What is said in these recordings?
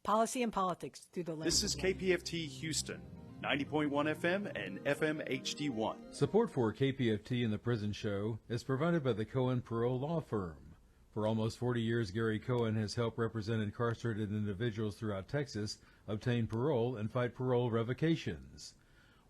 policy and politics through the lens. This is KPFT Houston, 90.1 FM and FM HD1. Support for KPFT and the Prison Show is provided by the Cohen Parole Law Firm. For almost 40 years, Gary Cohen has helped represent incarcerated individuals throughout Texas obtain parole and fight parole revocations.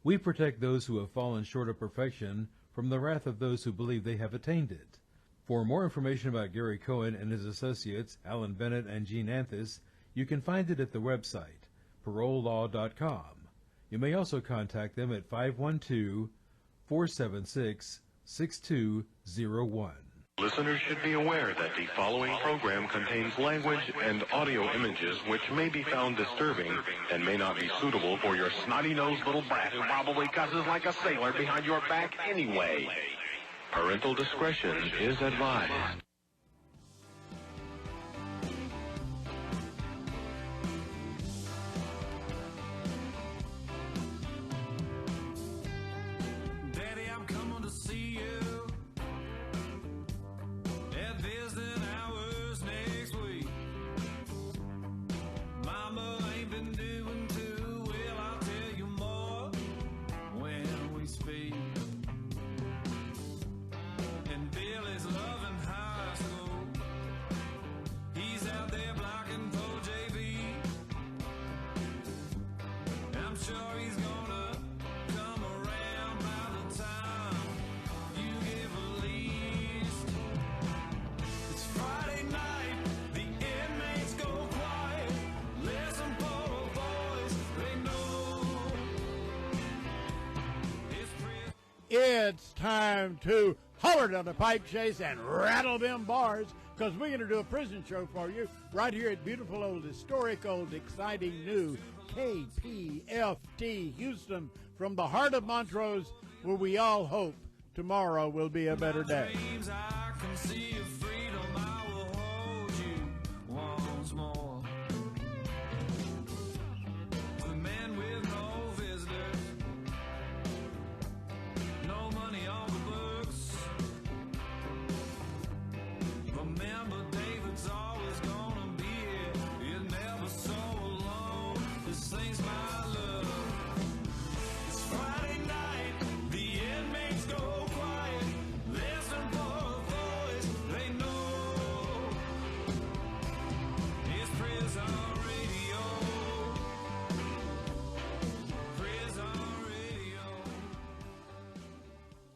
We protect those who have fallen short of perfection from the wrath of those who believe they have attained it. For more information about Gary Cohen and his associates, Alan Bennett and Gene Anthis, you can find it at the website, parolelaw.com. You may also contact them at 512-476-6201. Listeners should be aware that the following program contains language and audio images which may be found disturbing and may not be suitable for your snotty-nosed little brat who probably cusses like a sailor behind your back anyway. Parental discretion is advised. It's time to holler down the pipe chase and rattle them bars, because we're going to do a prison show for you right here at beautiful old, historic old, exciting new KPFT Houston, from the heart of Montrose, where we all hope tomorrow will be a better day.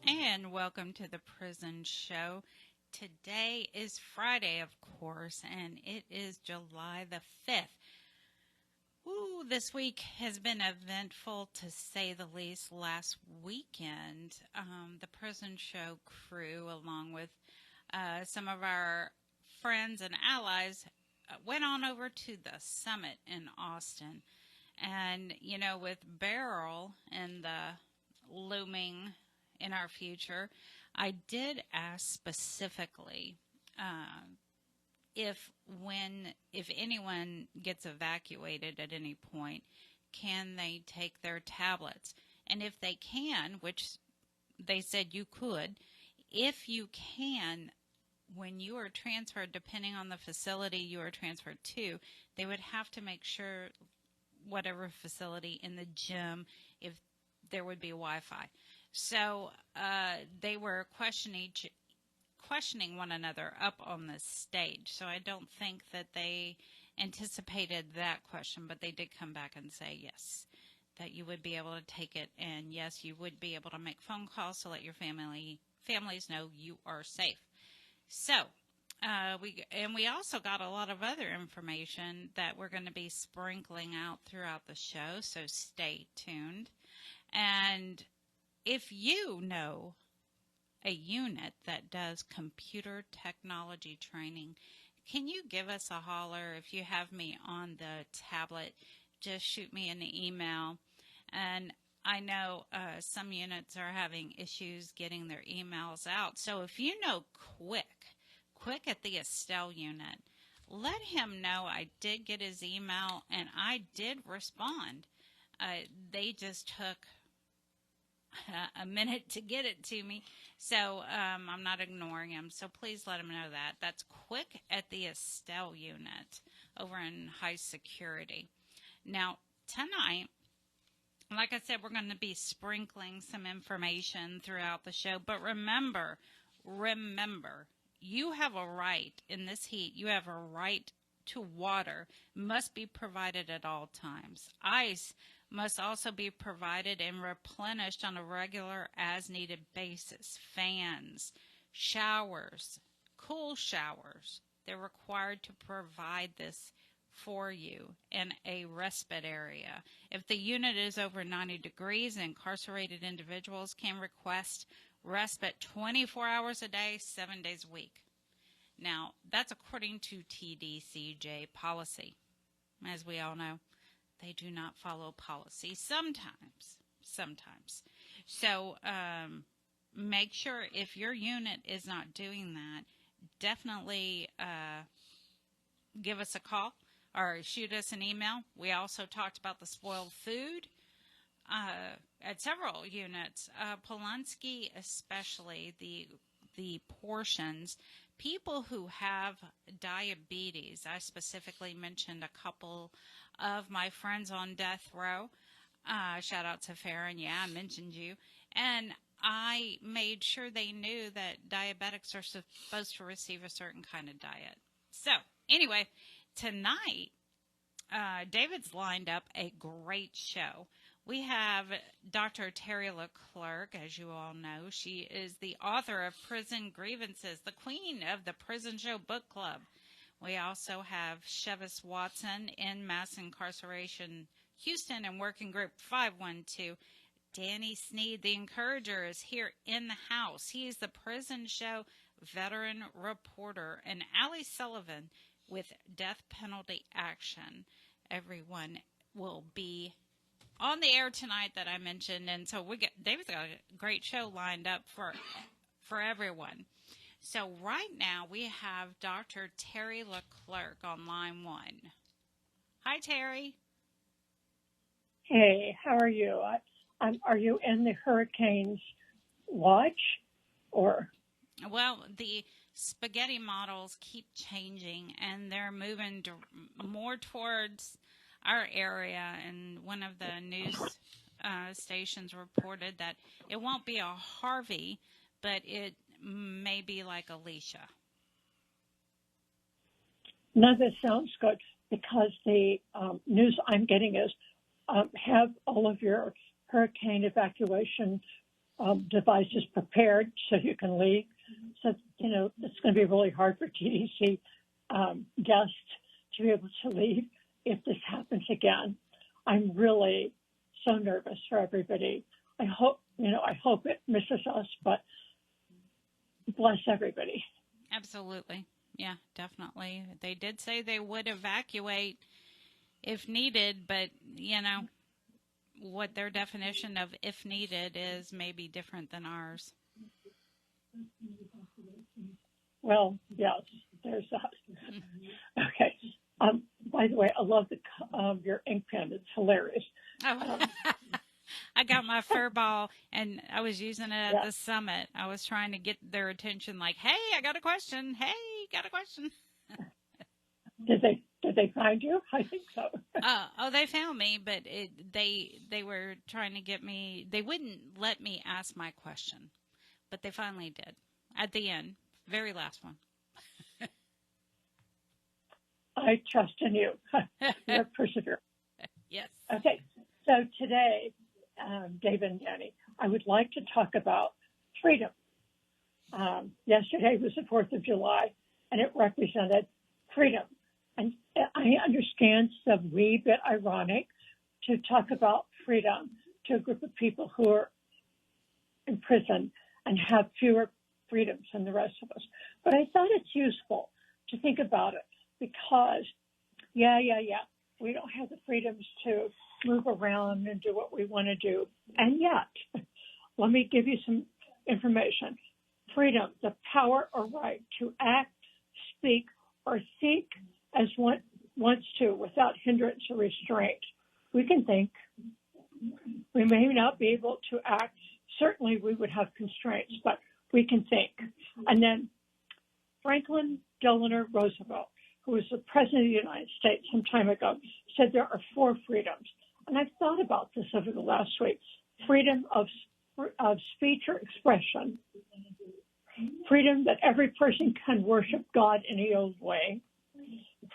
And welcome to the Prison Show. Today is Friday, of course, and it is July the 5th. Ooh, this week has been eventful, to say the least. Last weekend, the Prison Show crew, along with some of our friends and allies, went on over to the summit in Austin. And, you know, with Beryl and the looming in our future, I did ask specifically if anyone gets evacuated at any point, can they take their tablets? And if they can, which they said you could, if you can, when you are transferred, depending on the facility you are transferred to, they would have to make sure, whatever facility, in the gym, if there would be Wi-Fi. So they were questioning one another up on the stage. So I don't think that they anticipated that question, but they did come back and say yes, that you would be able to take it, and yes, you would be able to make phone calls to let your families know you are safe. So we also got a lot of other information that we're going to be sprinkling out throughout the show, so stay tuned. And if you know a unit that does computer technology training, can you give us a holler? If you have me on the tablet, just shoot me an email. And I know some units are having issues getting their emails out. So if you know Quick at the Estelle unit, let him know I did get his email and I did respond. They just took a minute to get it to me, so I'm not ignoring him. So please let him know that. That's Quick at the Estelle unit over in high security. Now, tonight, like I said, we're going to be sprinkling some information throughout the show. But remember, you have a right in this heat. You have a right to water. Must be provided at all times. Ice must also be provided and replenished on a regular as-needed basis. Fans, showers, cool showers. They're required to provide this for you in a respite area. If the unit is over 90 degrees, incarcerated individuals can request respite 24 hours a day, 7 days a week. Now, that's according to TDCJ policy. As we all know, they do not follow policy sometimes. So make sure if your unit is not doing that, definitely give us a call or shoot us an email. We also talked about the spoiled food at several units. Pulaski especially, the portions. People who have diabetes, I specifically mentioned a couple of my friends on death row. Shout out to Farron. Yeah, I mentioned you. And I made sure they knew that diabetics are supposed to receive a certain kind of diet. So, anyway, tonight, David's lined up a great show. We have Dr. Terri LeClercq, as you all know. She is the author of Prison Grievances, the queen of the Prison Show Book Club. We also have Chivas Watson in Mass Incarceration Houston and Working Group 512. Dani Sneed, the Encourager, is here in the house. He is the Prison Show veteran reporter. And Alli Sullivan with Death Penalty Action. Everyone will be on the air tonight that I mentioned. And so David's got a great show lined up for everyone. So right now we have Dr. Terri LeClercq on line 1. Hi, Terri. Hey, how are you? Are you in the hurricane's watch, or? Well, the spaghetti models keep changing, and they're moving more towards our area. And one of the news stations reported that it won't be a Harvey, but it may be like Alicia. No, that sounds good, because the news I'm getting is have all of your hurricane evacuation devices prepared so you can leave. So, it's going to be really hard for TDC guests to be able to leave if this happens again. I'm really so nervous for everybody. I hope it misses us, but bless everybody. Absolutely. Yeah, definitely. They did say they would evacuate if needed, but, what their definition of if needed is maybe different than ours. Well, yes, there's that. Okay. By the way, I love your ink pen. It's hilarious. Oh. I got my fur ball, and I was using it at the summit. I was trying to get their attention, like, hey, I got a question. Hey, got a question. Did they find you? I think so. They found me, but they were trying to get me. They wouldn't let me ask my question, but they finally did at the end, very last one. I trust in you. You're perseverant. Yes. Okay. So today, David and Dani, I would like to talk about freedom. Yesterday was the 4th of July, and it represented freedom. And I understand it's a wee bit ironic to talk about freedom to a group of people who are in prison and have fewer freedoms than the rest of us. But I thought it's useful to think about it because, we don't have the freedoms to move around and do what we want to do. And yet, let me give you some information. Freedom, the power or right to act, speak, or think as one wants to without hindrance or restraint. We can think. We may not be able to act. Certainly we would have constraints, but we can think. And then Franklin Delano Roosevelt, who who was the President of the United States some time ago, said there are 4 freedoms. And I've thought about this over the last week. Freedom of speech or expression, freedom that every person can worship God any old way,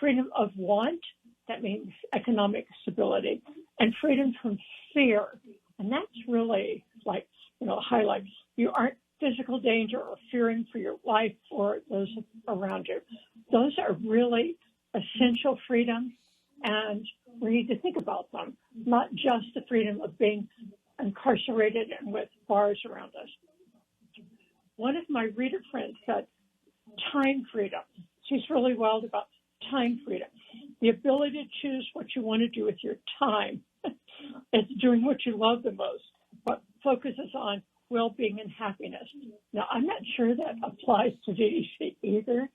freedom of want, that means economic stability, and freedom from fear. And that's really like, highlights. You aren't physical danger or fearing for your life or those around you. Those are really essential freedoms, and we need to think about them, not just the freedom of being incarcerated and with bars around us. One of my reader friends said, time freedom. She's really wild about time freedom. The ability to choose what you want to do with your time. It's doing what you love the most, what focuses on well-being and happiness. Now, I'm not sure that applies to DDC either,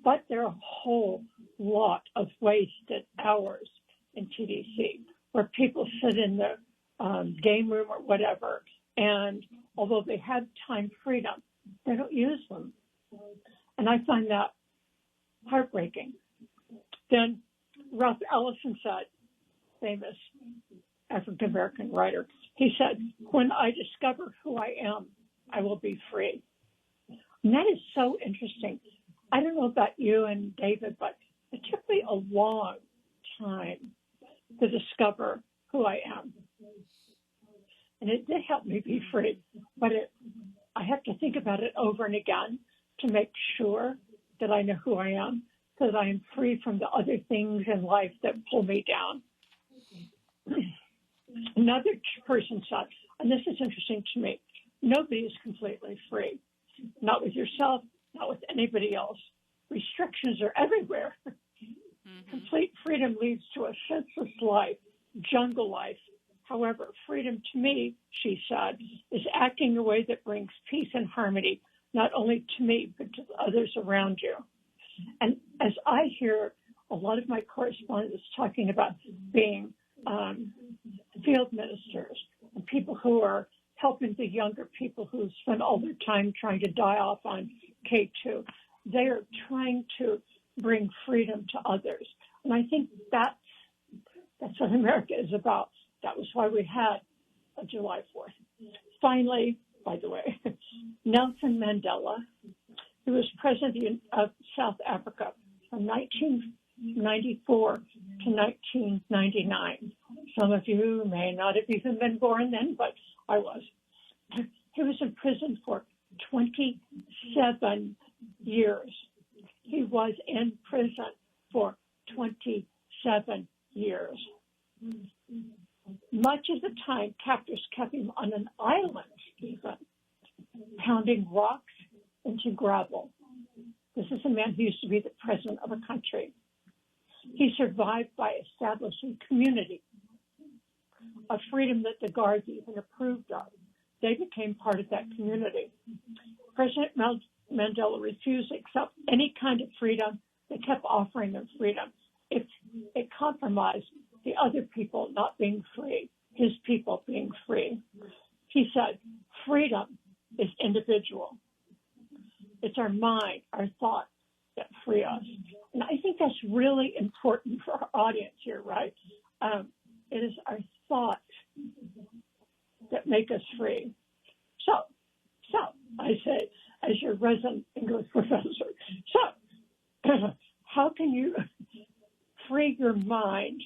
but there are a whole lot of wasted hours in TDC where people sit in the game room or whatever, and although they have time freedom, they don't use them. And I find that heartbreaking. Then Ralph Ellison said, famous African-American writer, he said, when I discover who I am, I will be free. And that is so interesting. I don't know about you and David, but it took me a long time to discover who I am. And it did help me be free, but I have to think about it over and again to make sure that I know who I am, so that I am free from the other things in life that pull me down. Another person said, and this is interesting to me, nobody is completely free. Not with yourself, not with anybody else. Restrictions are everywhere. Mm-hmm. Complete freedom leads to a senseless life, jungle life. However, freedom to me, she said, is acting in a way that brings peace and harmony, not only to me, but to others around you. And as I hear a lot of my correspondents talking about being field ministers and people who are helping the younger people who spend all their time trying to die off on K2, they are trying to bring freedom to others. And I think that's what America is about. That was why we had a July 4th. Finally, by the way, Nelson Mandela, who was president of South Africa from 1994 to 1999. Some of you may not have even been born then, but I was. He was in prison for 27 years. He was in prison for 27 years. Much of the time, captors kept him on an island, even, pounding rocks into gravel. This is a man who used to be the president of a country. He survived by establishing community, a freedom that the guards even approved of. They became part of that community. President Mandela refused to accept any kind of freedom. They kept offering them freedom. If it compromised the other people not being free, his people being free. He said, freedom is individual. It's our mind, our thoughts that free us. And I think that's really important for our audience here, right? It is our thoughts that make us free. So I say, as your resident English professor, how can you free your mind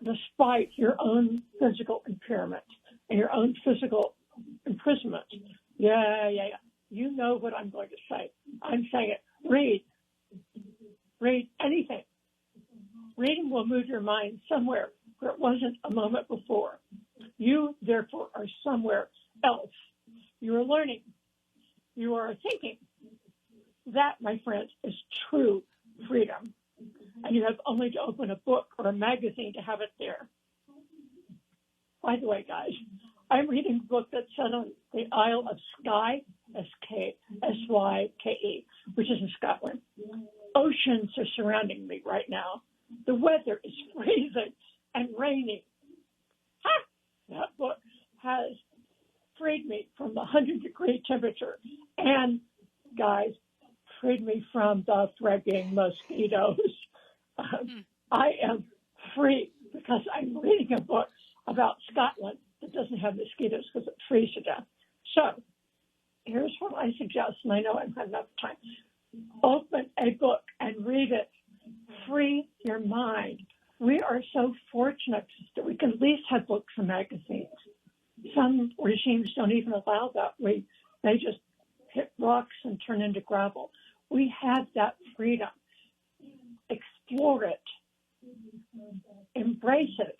despite your own physical impairment and your own physical imprisonment? Yeah. You know what I'm going to say. I'm saying it. Read anything. Reading will move your mind somewhere where it wasn't a moment before. You, therefore, are somewhere else. You are learning. You are thinking. That, my friends, is true freedom. And you have only to open a book or a magazine to have it there. By the way, guys, I'm reading a book that's set on the Isle of Skye, S-K-S-Y-K-E, which is in Scotland. Oceans are surrounding me right now. The weather is freezing and raining. That book has freed me from the 100-degree temperature and, guys, freed me from the frigging mosquitoes. I am free because I'm reading a book about Scotland that doesn't have mosquitoes because it freezes to death. So here's what I suggest, and I know I don't have enough time. Open a book and read it. Free your mind. We are so fortunate that we can at least have books and magazines. Some regimes don't even allow that. They just hit rocks and turn into gravel. We have that freedom. Explore it. Embrace it.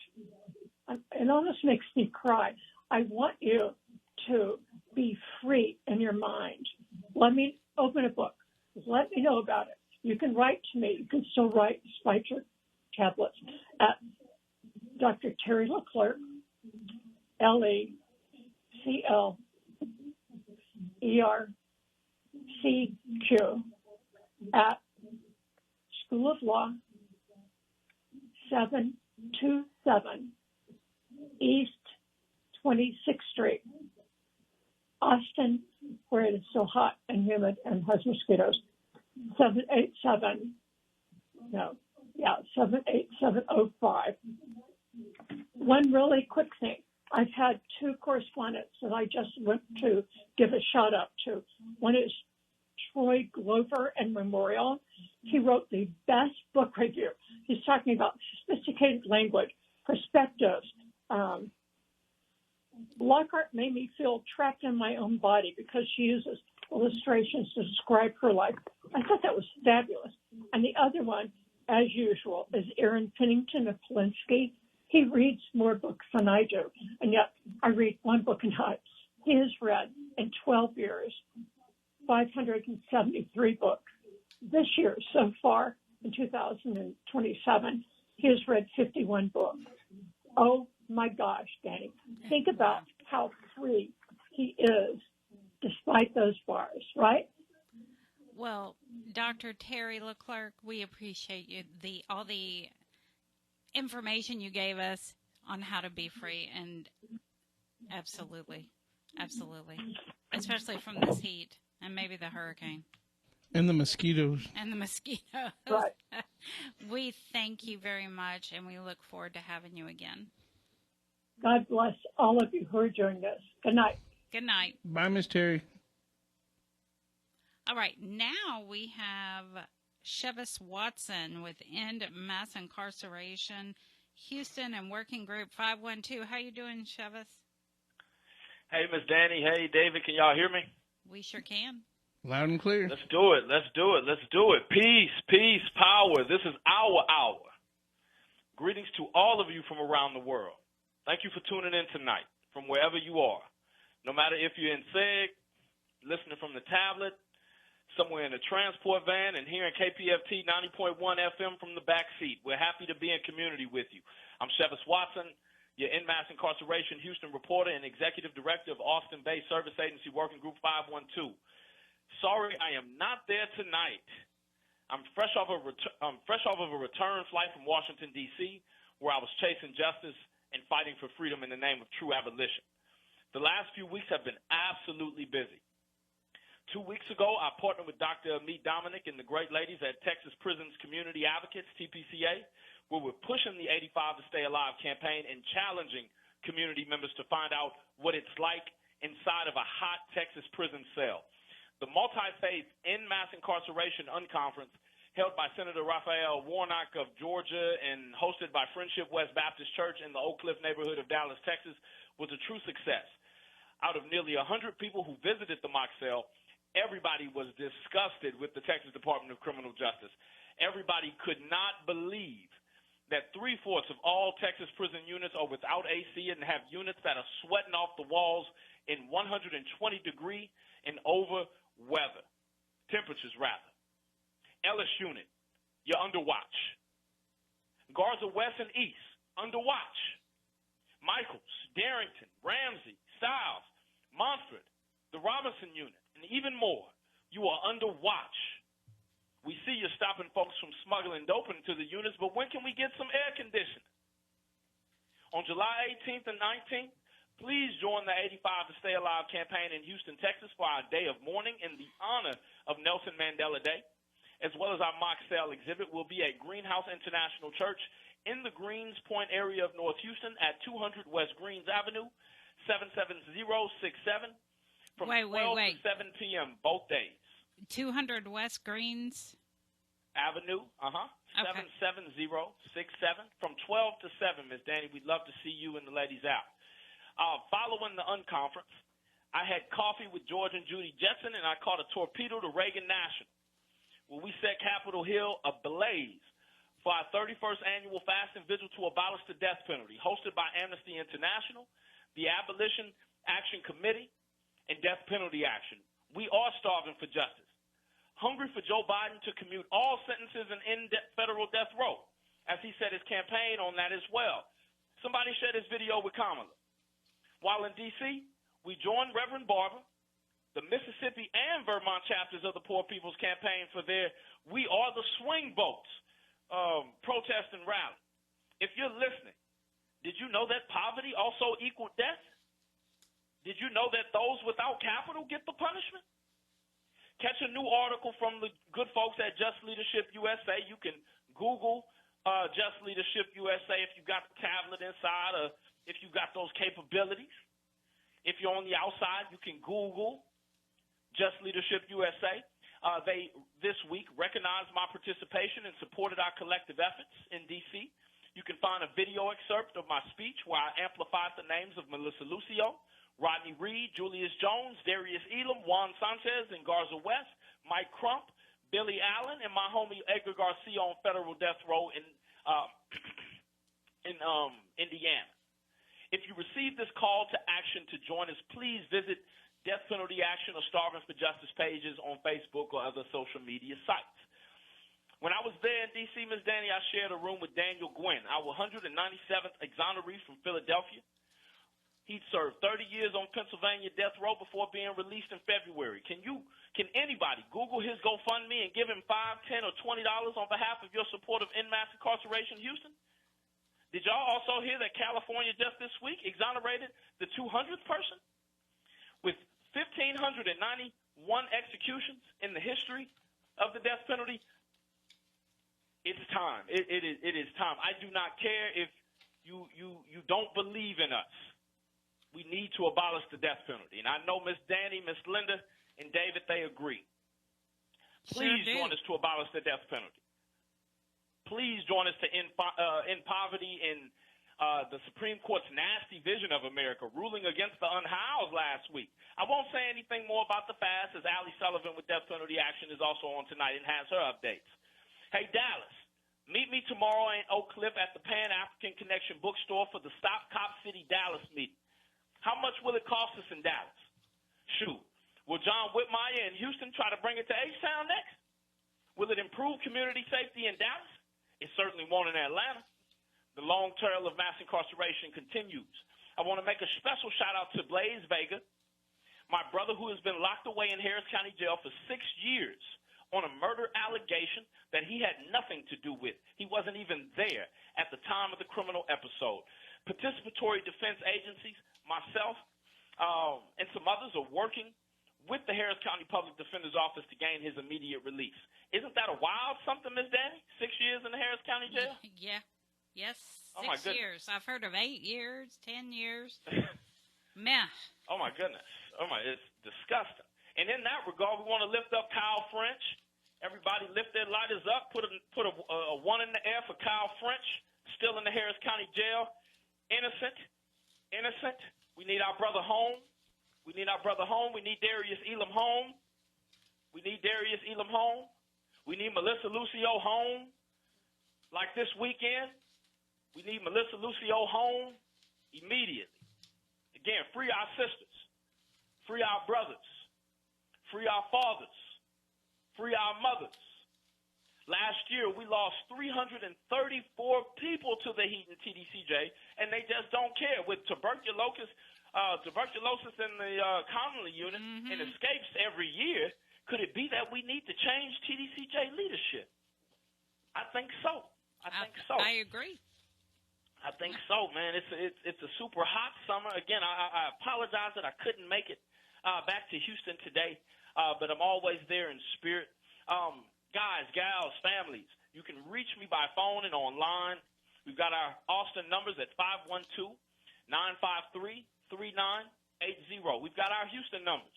It almost makes me cry. I want you to be free in your mind. Let me open a book. Let me know about it. You can write to me. You can still write despite your tablets at Dr. Terri LeClercq, LeClercq at School of Law, 727 East 26th Street, Austin, where it is so hot and humid and has mosquitoes. 78705. One really quick thing. I've had two correspondents that I just went to give a shout out to. One is Troy Glover and Memorial. He wrote the best book review. He's talking about sophisticated language, perspectives. Lockhart made me feel trapped in my own body because she uses illustrations to describe her life. I thought that was fabulous. And the other one, as usual, is Aaron Pennington of Polinsky. He reads more books than I do, and yet I read one book a night. He has read in 12 years 573 books. This year, so far, in 2027, he has read 51 books. Oh my gosh, Dani. Think about how free he is despite those bars, right? Well, Dr. Terri LeClercq, we appreciate you, all the information you gave us on how to be free, and absolutely, especially from this heat and maybe the hurricane. And the mosquitoes. Right. We thank you very much, and we look forward to having you again. God bless all of you who are doing this. Good night. Good night. Bye, Miss Terri. All right, now we have Chivas Watson with End Mass Incarceration, Houston, and Working Group 512. How you doing, Chivas? Hey, Miss Dani. Hey, David. Can y'all hear me? We sure can. Loud and clear. Let's do it. Peace, power. This is our hour. Greetings to all of you from around the world. Thank you for tuning in tonight from wherever you are. No matter if you're in SEG, listening from the tablet, somewhere in a transport van, and hearing KPFT 90.1 FM from the back seat. We're happy to be in community with you. I'm Chivas Watson, your End Mass Incarceration Houston reporter and executive director of Austin-based service agency Working Group 512. Sorry, I am not there tonight. I'm fresh off of a return flight from Washington, D.C., where I was chasing justice and fighting for freedom in the name of true abolition. The last few weeks have been absolutely busy. 2 weeks ago, I partnered with Dr. Amit Dominic and the great ladies at Texas Prisons Community Advocates, TPCA, where we're pushing the 85 to Stay Alive campaign and challenging community members to find out what it's like inside of a hot Texas prison cell. The multi-faith End Mass Incarceration Unconference, held by Senator Raphael Warnock of Georgia and hosted by Friendship West Baptist Church in the Oak Cliff neighborhood of Dallas, Texas, was a true success. Out of nearly 100 people who visited the mock cell, everybody was disgusted with the Texas Department of Criminal Justice. Everybody could not believe that 3/4 of all Texas prison units are without AC and have units that are sweating off the walls in 120-degree and over weather. Temperatures, rather. Ellis Unit, you're under watch. Garza West and East, under watch. Michaels, Darrington, Ramsey, Stiles, Montford, the Robinson Unit, and even more. You are under watch. We see you're stopping folks from smuggling dope into the units, but when can we get some air conditioning? On July 18th and 19th, please join the 85 to Stay Alive campaign in Houston, Texas for our day of mourning in the honor of Nelson Mandela Day. as well as our mock sale exhibit, will be at Greenhouse International Church in the Greens Point area of North Houston at 200 West Greens Avenue, 77067, from 12 to 7 p.m. both days. 200 West Greens Avenue, Okay. 77067, from 12 to 7, Ms. Dani. We'd love to see you and the ladies out. Following the unconference, I had coffee with George and Judy Jetson, and I caught a torpedo to Reagan National, where we set Capitol Hill ablaze for our 31st annual fast and vigil to abolish the death penalty, hosted by Amnesty International, the Abolition Action Committee, and Death Penalty Action. We are starving for justice, hungry for Joe Biden to commute all sentences and end federal death row, as he said his campaign on that as well. Somebody shared this video with Kamala. While in D.C., we joined Reverend Barber, the Mississippi and Vermont chapters of the Poor People's Campaign for their We Are the Swing Votes protest and rally. If you're listening, did you know that poverty also equaled death? Did you know that those without capital get the punishment? Catch a new article from the good folks at Just Leadership USA. You can Google Just Leadership USA if you got the tablet inside or if you got those capabilities. If you're on the outside, you can Google Just Leadership USA. They, this week, recognized my participation and supported our collective efforts in D.C. You can find a video excerpt of my speech where I amplified the names of Melissa Lucio, Rodney Reed, Julius Jones, Darius Elam, Juan Sanchez, and Garza West, Mike Crump, Billy Allen, and my homie Edgar Garcia on federal death row in Indiana. If you receive this call to action to join us, please visit Death Penalty Action or Starving for Justice pages on Facebook or other social media sites. When I was there in D.C., Ms. Dani, I shared a room with Daniel Gwynn, our 197th exoneree from Philadelphia. He'd served 30 years on Pennsylvania death row before being released in February. Can anybody Google his GoFundMe and give him $5, $10, or $20 on behalf of your support of en masse incarceration, Houston? Did y'all also hear that California just this week exonerated the 200th person? With 1,591 executions in the history of the death penalty, it's time. It is time. I do not care if you don't believe in us. We need to abolish the death penalty. And I know Miss Dani, Miss Linda, and David, they agree. Please join us to abolish the death penalty. Please join us to end poverty and the Supreme Court's nasty vision of America, ruling against the unhoused last week. I won't say anything more about the fast, as Alli Sullivan with Death Penalty Action is also on tonight and has her updates. Hey, Dallas, meet me tomorrow in Oak Cliff at the Pan-African Connection bookstore for the Stop Cop City Dallas meeting. How much will it cost us in Dallas? Shoot. Will John Whitmire in Houston try to bring it to H-Town next? Will it improve community safety in Dallas? It certainly won't in Atlanta. The long trail of mass incarceration continues. I want to make a special shout-out to Blaze Vega, my brother who has been locked away in Harris County Jail for 6 years on a murder allegation that he had nothing to do with. He wasn't even there at the time of the criminal episode. Participatory defense agencies, myself, and some others are working with the Harris County Public Defender's Office to gain his immediate release. Isn't that a wild something, Ms. Dani? 6 years in the Harris County Jail? Yeah. Yes, Oh, my 6 years. I've heard of 8 years, 10 years. Meh. Oh, my goodness. It's disgusting. And in that regard, we want to lift up Kyle French. Everybody lift their lighters up. Put a one in the air for Kyle French, still in the Harris County Jail. Innocent. We need our brother home. We need Darius Elam home. We need Melissa Lucio home. Like this weekend, we need Melissa Lucio home immediately. Again, free our sisters. Free our brothers. Free our fathers. Free our mothers. Last year, we lost 334 people to the heat in TDCJ, and they just don't care. With tuberculosis in the Connolly unit and escapes every year, could it be that we need to change TDCJ leadership? I think so. I agree. I think so, man. It's a super hot summer. Again, I apologize that I couldn't make it back to Houston today, but I'm always there in spirit. guys, gals, families, you can reach me by phone and online. We've got our Austin numbers at 512-953-3980. We've got our Houston numbers,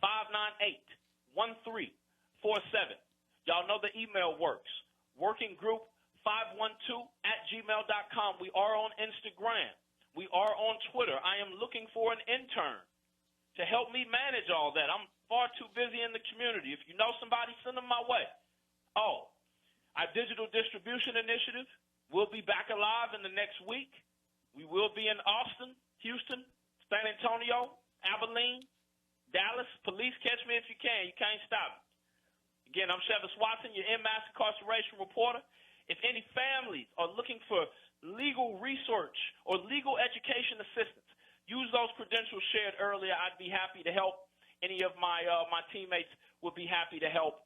832-598-1347. Y'all know the email works. workinggroup512@gmail.com. We are on Instagram. We are on Twitter. I am looking for an intern to help me manage all that. I'm far too busy in the community. If you know somebody, send them my way. Oh, our digital distribution initiative will be back alive in the next week. We will be in Austin, Houston, San Antonio, Abilene, Dallas. Police, catch me if you can. You can't stop me. Again, I'm Chevis Watson, your in-mass incarceration reporter. If any families are looking for legal research or legal education assistance, use those credentials shared earlier. I'd be happy to help. Any of my my teammates would be happy to help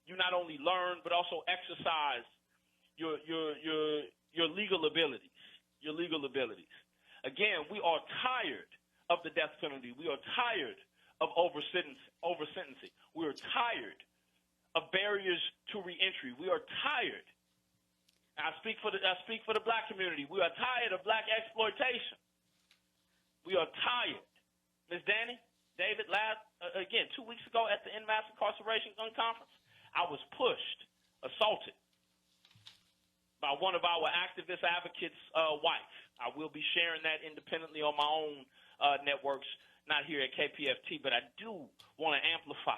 you not only learn but also exercise your legal abilities. Your legal abilities. Again, we are tired of the death penalty. We are tired of over-sentencing. We are tired of barriers to reentry. We are tired. I speak for the black community. We are tired of black exploitation. We are tired. Ms. Dani, David, 2 weeks ago at the In-Mass Incarceration Conference, I was pushed, assaulted by one of our activist advocates' wife. I will be sharing that independently on my own networks, not here at KPFT, but I do want to amplify.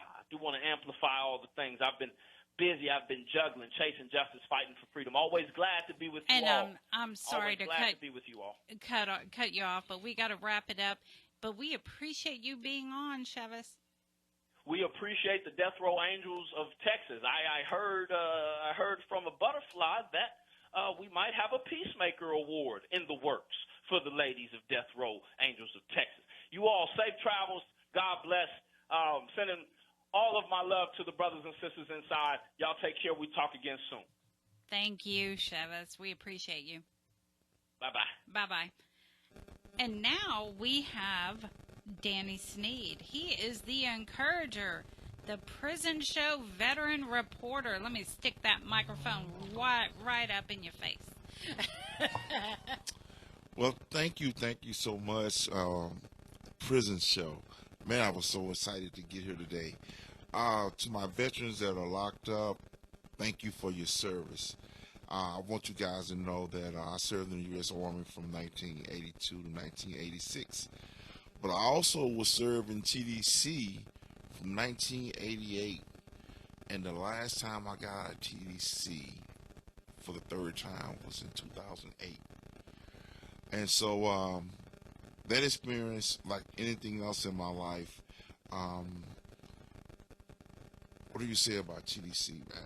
All the things. I've been busy. I've been juggling, chasing justice, fighting for freedom. Always glad to be with you all. And I'm sorry to be with you all. cut you off, but we got to wrap it up. But we appreciate you being on, Chevis. We appreciate the Death Row Angels of Texas. I heard from a butterfly that we might have a Peacemaker Award in the works for the ladies of Death Row Angels of Texas. You all, safe travels. God bless. Sending all of my love to the brothers and sisters inside. Y'all take care. We talk again soon. Thank you, Chevis. We appreciate you. Bye-bye. Bye-bye. And now we have Dani Sneed. He is the encourager, the prison show veteran reporter. Let me stick that microphone right up in your face. Well, thank you so much, Prison Show. Man, I was so excited to get here today. To my veterans that are locked up, thank you for your service. I want you guys to know that I served in the U.S. Army from 1982 to 1986. But I also was served in TDC from 1988. And the last time I got out of TDC for the third time was in 2008. And so that experience, like anything else in my life, what do you say about TDC, man?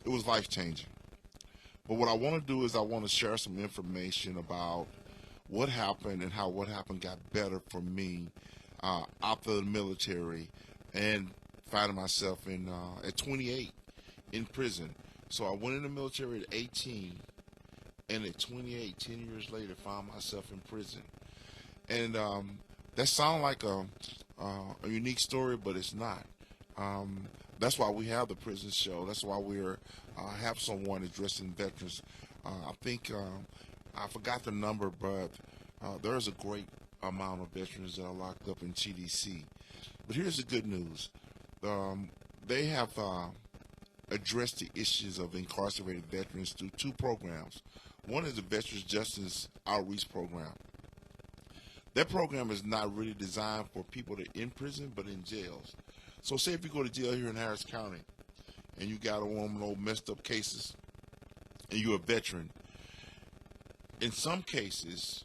It was life-changing. But what I want to do is I want to share some information about what happened and how what happened got better for me after the military and finding myself at 28 in prison. So I went in the military at 18, and at 28, 10 years later, found myself in prison. And that sounds like a unique story, but it's not. That's why we have the prison show. That's why we have someone addressing veterans. I think I forgot the number, but there's a great amount of veterans that are locked up in TDC. But here's the good news. They have addressed the issues of incarcerated veterans through two programs. One is the Veterans Justice Outreach Program. That program is not really designed for people that are in prison, but in jails. So say if you go to jail here in Harris County and you got one of those messed up cases and you're a veteran, in some cases,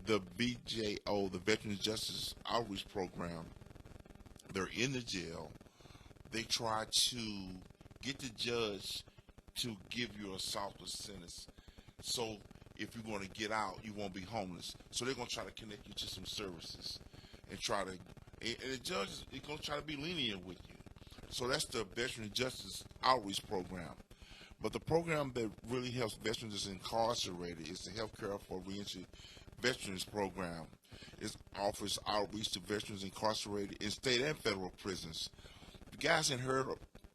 the VJO, the Veterans Justice Outreach Program, they're in the jail. They try to get the judge to give you a softer sentence. So if you're going to get out, you won't be homeless. So they're going to try to connect you to some services and and the judge is going to try to be lenient with you. So that's the Veteran Justice Outreach Program. But the program that really helps veterans that's incarcerated is the Health Care for Reentry Veterans Program. It offers outreach to veterans incarcerated in state and federal prisons. If you guys haven't heard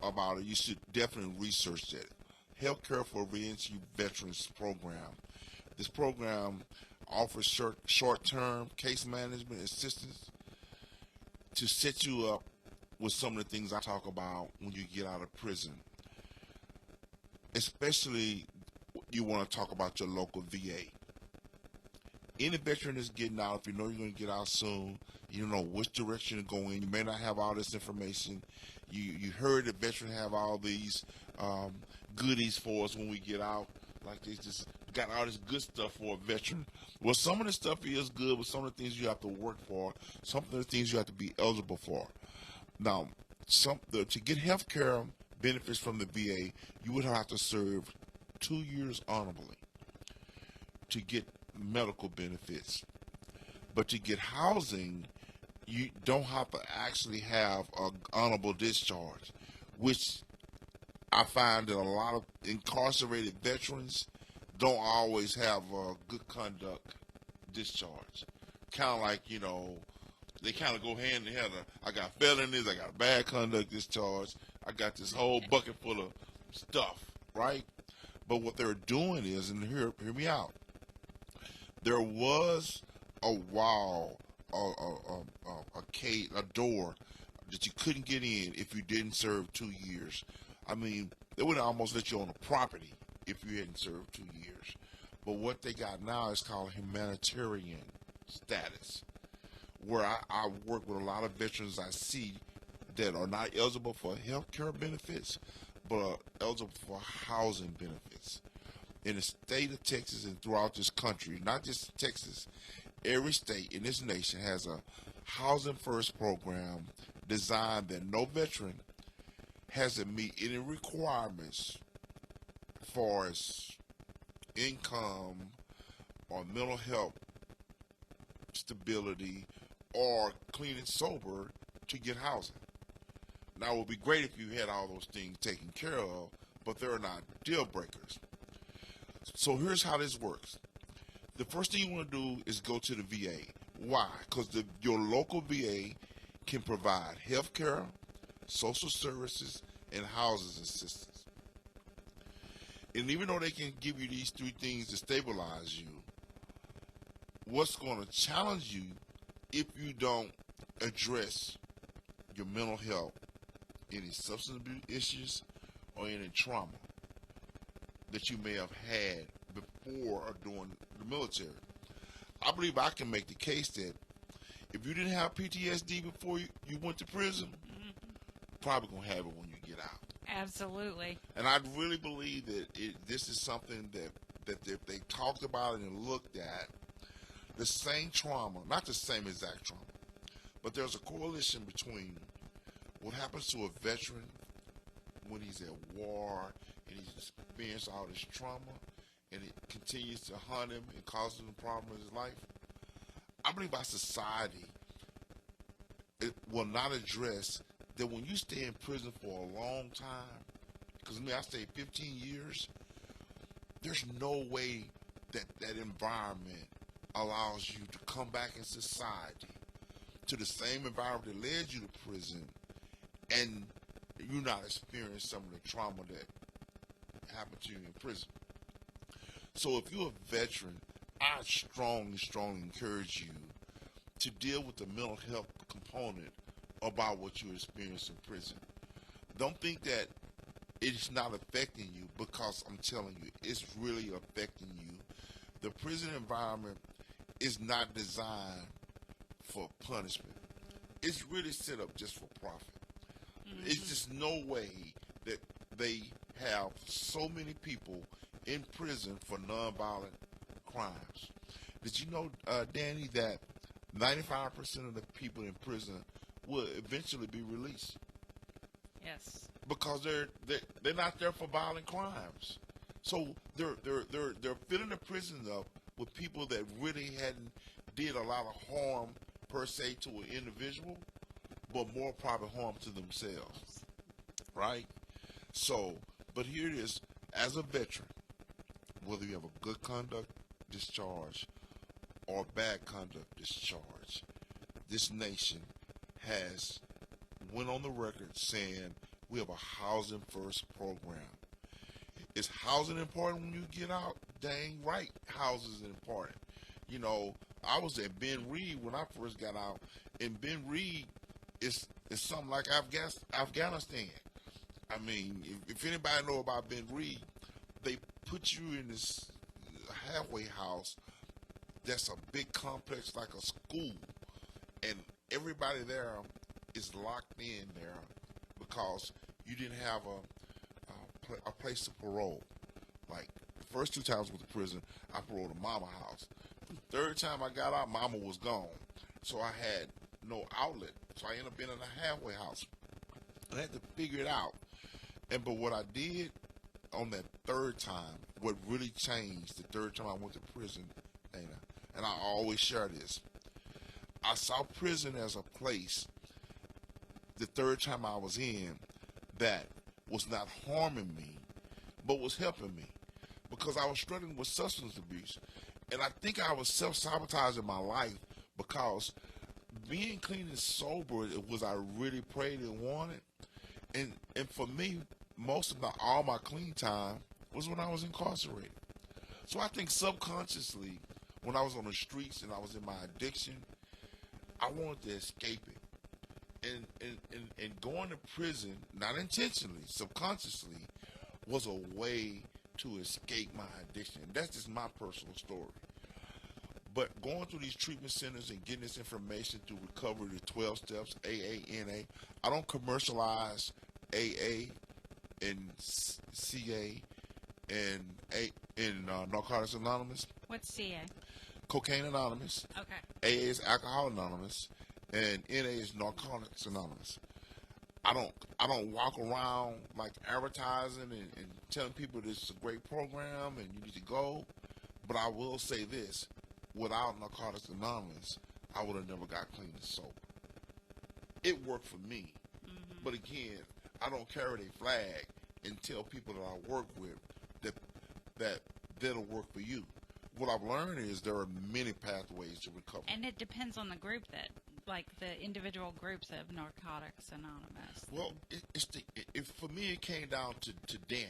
about it, you should definitely research it. Healthcare for Reentry Veterans Program. This program offers short-term case management assistance to set you up with some of the things I talk about when you get out of prison. Especially, you want to talk about your local VA. Any veteran that's getting out, if you know you're going to get out soon, you don't know which direction to go in. You may not have all this information. You heard that veterans have all these goodies for us when we get out. Like they just got all this good stuff for a veteran. Well, some of the stuff is good, but some of the things you have to work for, some of the things you have to be eligible for. Now, to get health care benefits from the VA, you would have to serve 2 years honorably to get medical benefits. But to get housing, you don't have to actually have an honorable discharge, which I find that a lot of incarcerated veterans don't always have a good conduct discharge. Kind of like, they kind of go hand in hand. I got felonies, I got bad conduct discharge, I got this whole bucket full of stuff, right? But what they're doing is, and hear me out, there was a wall, a door that you couldn't get in if you didn't serve 2 years. I mean, they would almost let you on the property if you hadn't served 2 years. But what they got now is called humanitarian status, where I work with a lot of veterans I see that are not eligible for health care benefits, but are eligible for housing benefits. In the state of Texas and throughout this country, not just Texas, every state in this nation has a housing first program designed that no veteran has to meet any requirements as far as income or mental health stability or clean and sober to get housing. Now, it would be great if you had all those things taken care of, but they're not deal breakers. So here's how this works. The first thing you want to do is go to the VA. Why? Because your local VA can provide health care, social services, and housing assistance. And even though they can give you these three things to stabilize you, what's going to challenge you if you don't address your mental health, any substance abuse issues, or any trauma that you may have had before or during the military. I believe I can make the case that if you didn't have PTSD before you went to prison, probably going to have it when you get out. Absolutely. And I really believe that this is something that if they talked about it and looked at, the same trauma, not the same exact trauma, but there's a correlation between what happens to a veteran when he's at war and he's experienced all this trauma and it continues to haunt him and causes him problems in his life. I believe our society it will not address that when you stay in prison for a long time, because I stayed 15 years, there's no way that environment allows you to come back in society to the same environment that led you to prison and you're not experiencing some of the trauma that happened to you in prison. So if you're a veteran, I strongly encourage you to deal with the mental health component about what you experience in prison. Don't think that it's not affecting you, because I'm telling you, it's really affecting you. The prison environment is not designed for punishment. It's really set up just for profit. Mm-hmm. It's just no way that they have so many people in prison for nonviolent crimes. Did you know, Dani, that 95% of the people in prison will eventually be released? Yes. Because they're not there for violent crimes. So they're filling the prison up with people that really hadn't did a lot of harm per se to an individual, but more probably harm to themselves. Right? So, but here it is, as a veteran, whether you have a good conduct discharge or bad conduct discharge. This nation has went on the record saying we have a housing first program. Is housing important when you get out? Dang right, housing is important. You know, I was at Ben Reed when I first got out, and Ben Reed is something like Afghanistan. I mean, if anybody know about Ben Reed, they put you in this halfway house that's a big complex like a school, and everybody there is locked in there because you didn't have a place to parole. Like the first 2 times I went to prison, I paroled at Mama house. The 3rd time I got out, Mama was gone, so I had no outlet. So I ended up being in a halfway house. I had to figure it out. But what I did on that 3rd time, what really changed the 3rd time I went to prison, Dana, and I always share this, I saw prison as a place the 3rd time I was in that was not harming me, but was helping me, because I was struggling with substance abuse. And I think I was self-sabotaging my life because being clean and sober was I really prayed and wanted. And for me, most of all my clean time was when I was incarcerated. So I think subconsciously, when I was on the streets and I was in my addiction, I wanted to escape it. And going to prison, not intentionally, subconsciously, was a way to escape my addiction. That's just my personal story. But going through these treatment centers and getting this information through recovery, the 12 steps, AA, NA, I don't commercialize AA and CA and Narcotics Anonymous. What's CA? Cocaine Anonymous. Okay. AA is Alcohol Anonymous, and NA is Narcotics Anonymous. I don't walk around like advertising and telling people this is a great program and you need to go. But I will say this: without Narcotics Anonymous, I would have never got clean and sober. It worked for me, but again, I don't carry a flag and tell people that I work with that that'll work for you. What I've learned is there are many pathways to recovery. And it depends on the group like the individual groups of Narcotics Anonymous. Well, for me, it came down to Dani.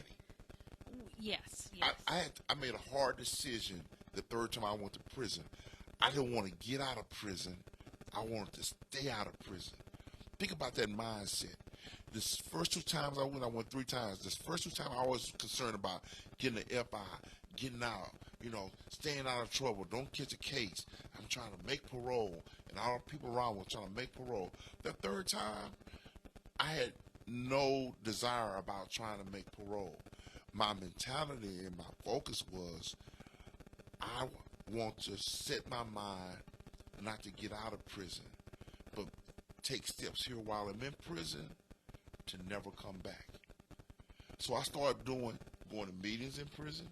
Yes. I made a hard decision the 3rd time I went to prison. I didn't want to get out of prison. I wanted to stay out of prison. Think about that mindset. This first 2 times I went 3 times. This first 2 times I was concerned about getting an FI, getting out, staying out of trouble. Don't catch a case. I'm trying to make parole, and all the people around were trying to make parole. The 3rd time, I had no desire about trying to make parole. My mentality and my focus was I want to set my mind not to get out of prison, but take steps here while I'm in prison to never come back. So I started going to meetings in prison.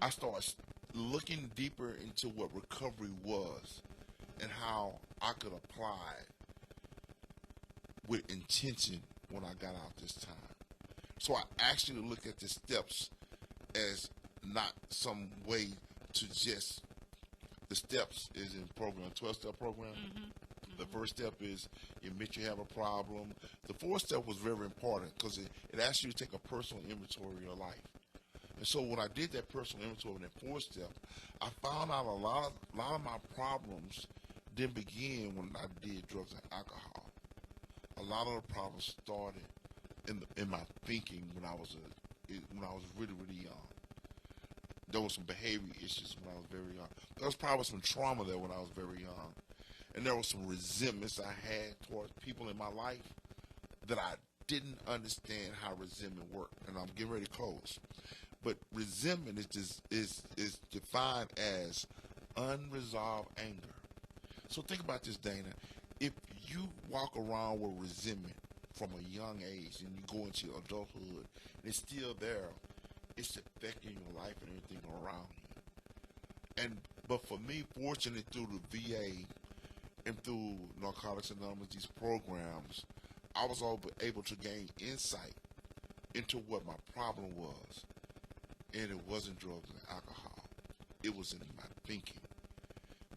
I started looking deeper into what recovery was and how I could apply it with intention when I got out this time. So I actually look at the steps as not some way to just, the steps is in program, 12-step program. The first step is you admit you have a problem. The 4th step was very important because it asks you to take a personal inventory of your life. And so when I did that personal inventory in that 4th step, I found out a lot of my problems didn't begin when I did drugs and alcohol. A lot of the problems started in my thinking when I was really, really young. There was some behavior issues when I was very young. There was probably some trauma there when I was very young. And there was some resentments I had towards people in my life that I didn't understand how resentment worked. And I'm getting ready to close. But resentment is defined as unresolved anger. So think about this, Dana. If you walk around with resentment from a young age and you go into adulthood and it's still there, it's affecting your life and everything around you. But for me, fortunately, through the VA and through Narcotics Anonymous, these programs, I was able to gain insight into what my problem was. And it wasn't drugs and alcohol. It was in my thinking.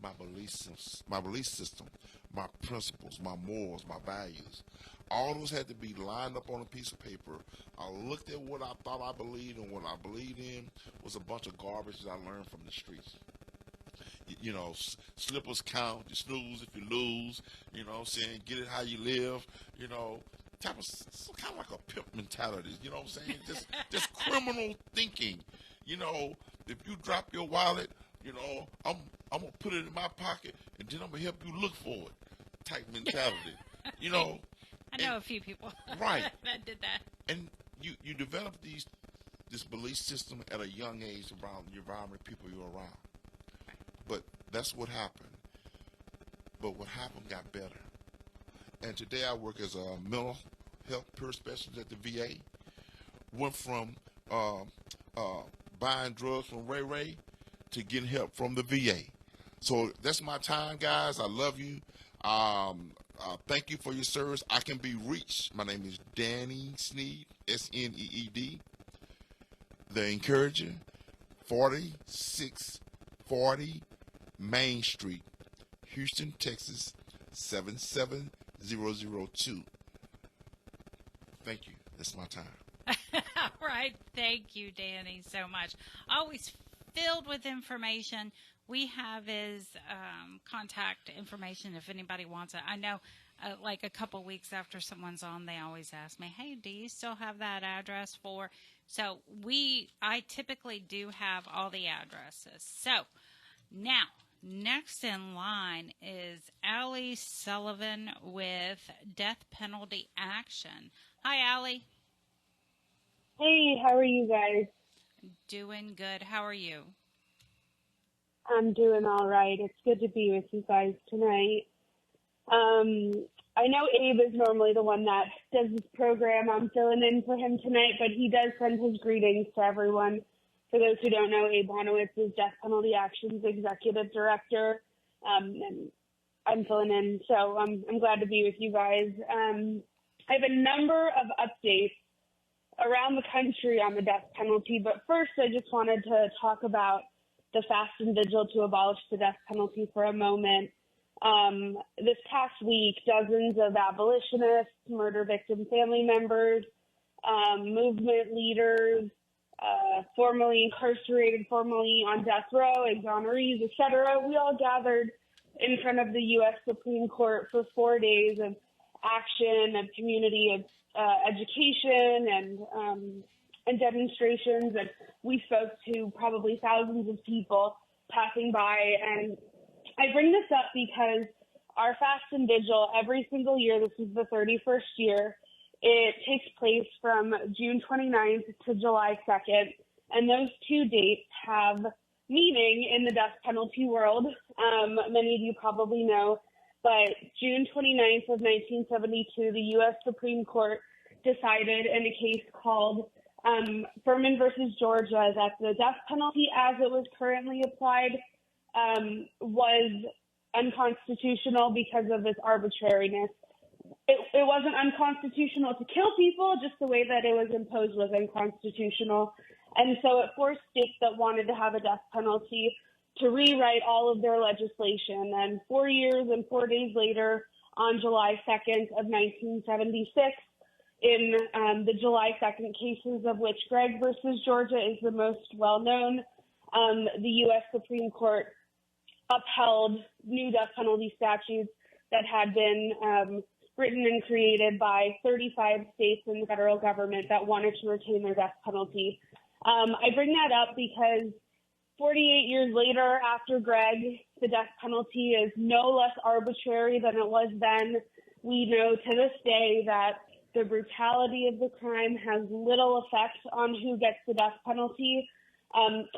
my belief system, my principles, my morals, my values. All those had to be lined up on a piece of paper. I looked at what I thought I believed, and what I believed in was a bunch of garbage that I learned from the streets. You know, slippers count, you snooze if you lose, you know what I'm saying, get it how you live, you know, type of, kind of like a pimp mentality, you know what I'm saying, just criminal thinking, you know, if you drop your wallet, you know, I'm going to put it in my pocket, and then I'm going to help you look for it, type mentality, you know. I know a few people right. that did that. And you develop this belief system at a young age around the environment, people you're around. But that's what happened. But what happened got better. And today I work as a mental health peer specialist at the VA. Went from buying drugs from Ray to getting help from the VA. So that's my time, guys. I love you. Thank you for your service. I can be reached. My name is Dani Sneed, Sneed. The Encourager, 4640 Main Street, Houston, Texas, 77002. Thank you. That's my time. All right. Thank you, Dani, so much. Always filled with information. We have his contact information if anybody wants it. I know like a couple weeks after someone's on, they always ask me, hey, do you still have that address for? So I typically do have all the addresses. So now, next in line is Alli Sullivan with Death Penalty Action. Hi, Alli. Hey, how are you guys? Doing good. How are you? I'm doing all right. It's good to be with you guys tonight. I know Abe is normally the one that does this program. I'm filling in for him tonight, but he does send his greetings to everyone. For those who don't know, Abe Honowitz is Death Penalty Action's executive director, and I'm filling in, so I'm glad to be with you guys. I have a number of updates around the country on the death penalty, but first I just wanted to talk about the fast and vigil to abolish the death penalty for a moment. This past week, dozens of abolitionists, murder victim family members, movement leaders, formerly incarcerated, formerly on death row, exonerees, etc. We all gathered in front of the U.S. Supreme Court for 4 days of action, of community education, and demonstrations. And we spoke to probably thousands of people passing by. And I bring this up because our fast and vigil every single year, this is the 31st year, it takes place from June 29th to July 2nd, and those 2 dates have meaning in the death penalty world. Many of you probably know, but June 29th of 1972, the U.S. Supreme Court decided in a case called Furman versus Georgia that the death penalty as it was currently applied was unconstitutional because of its arbitrariness. It wasn't unconstitutional to kill people, just the way that it was imposed was unconstitutional. And so it forced states that wanted to have a death penalty to rewrite all of their legislation. And 4 years and 4 days later, on July 2nd of 1976, in the July 2nd cases, of which Gregg versus Georgia is the most well-known, the U.S. Supreme Court upheld new death penalty statutes that had been written and created by 35 states and the federal government that wanted to retain their death penalty. I bring that up because 48 years later, after Gregg, the death penalty is no less arbitrary than it was then. We know to this day that the brutality of the crime has little effect on who gets the death penalty,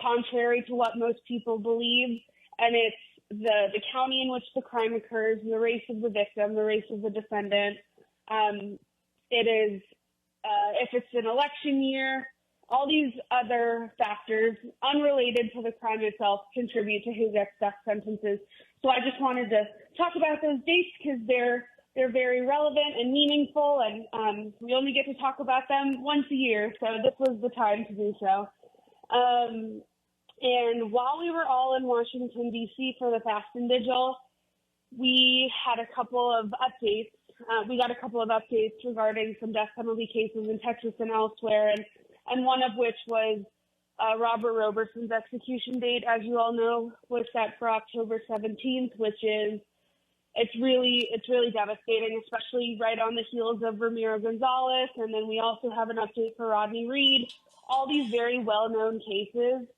contrary to what most people believe. And it's the county in which the crime occurs, the race of the victim, the race of the defendant. It is, if it's an election year, all these other factors unrelated to the crime itself contribute to who gets death sentences. So I just wanted to talk about those dates because they're very relevant and meaningful, and we only get to talk about them once a year, so this was the time to do so. And while we were all in Washington, D.C. for the Fast and Vigil, we had a couple of updates. We got a couple of updates regarding some death penalty cases in Texas and elsewhere, and one of which was Robert Roberson's execution date, as you all know, was set for October 17th, which is it's really devastating, especially right on the heels of Ramiro Gonzalez. And then we also have an update for Rodney Reed. All these very well-known cases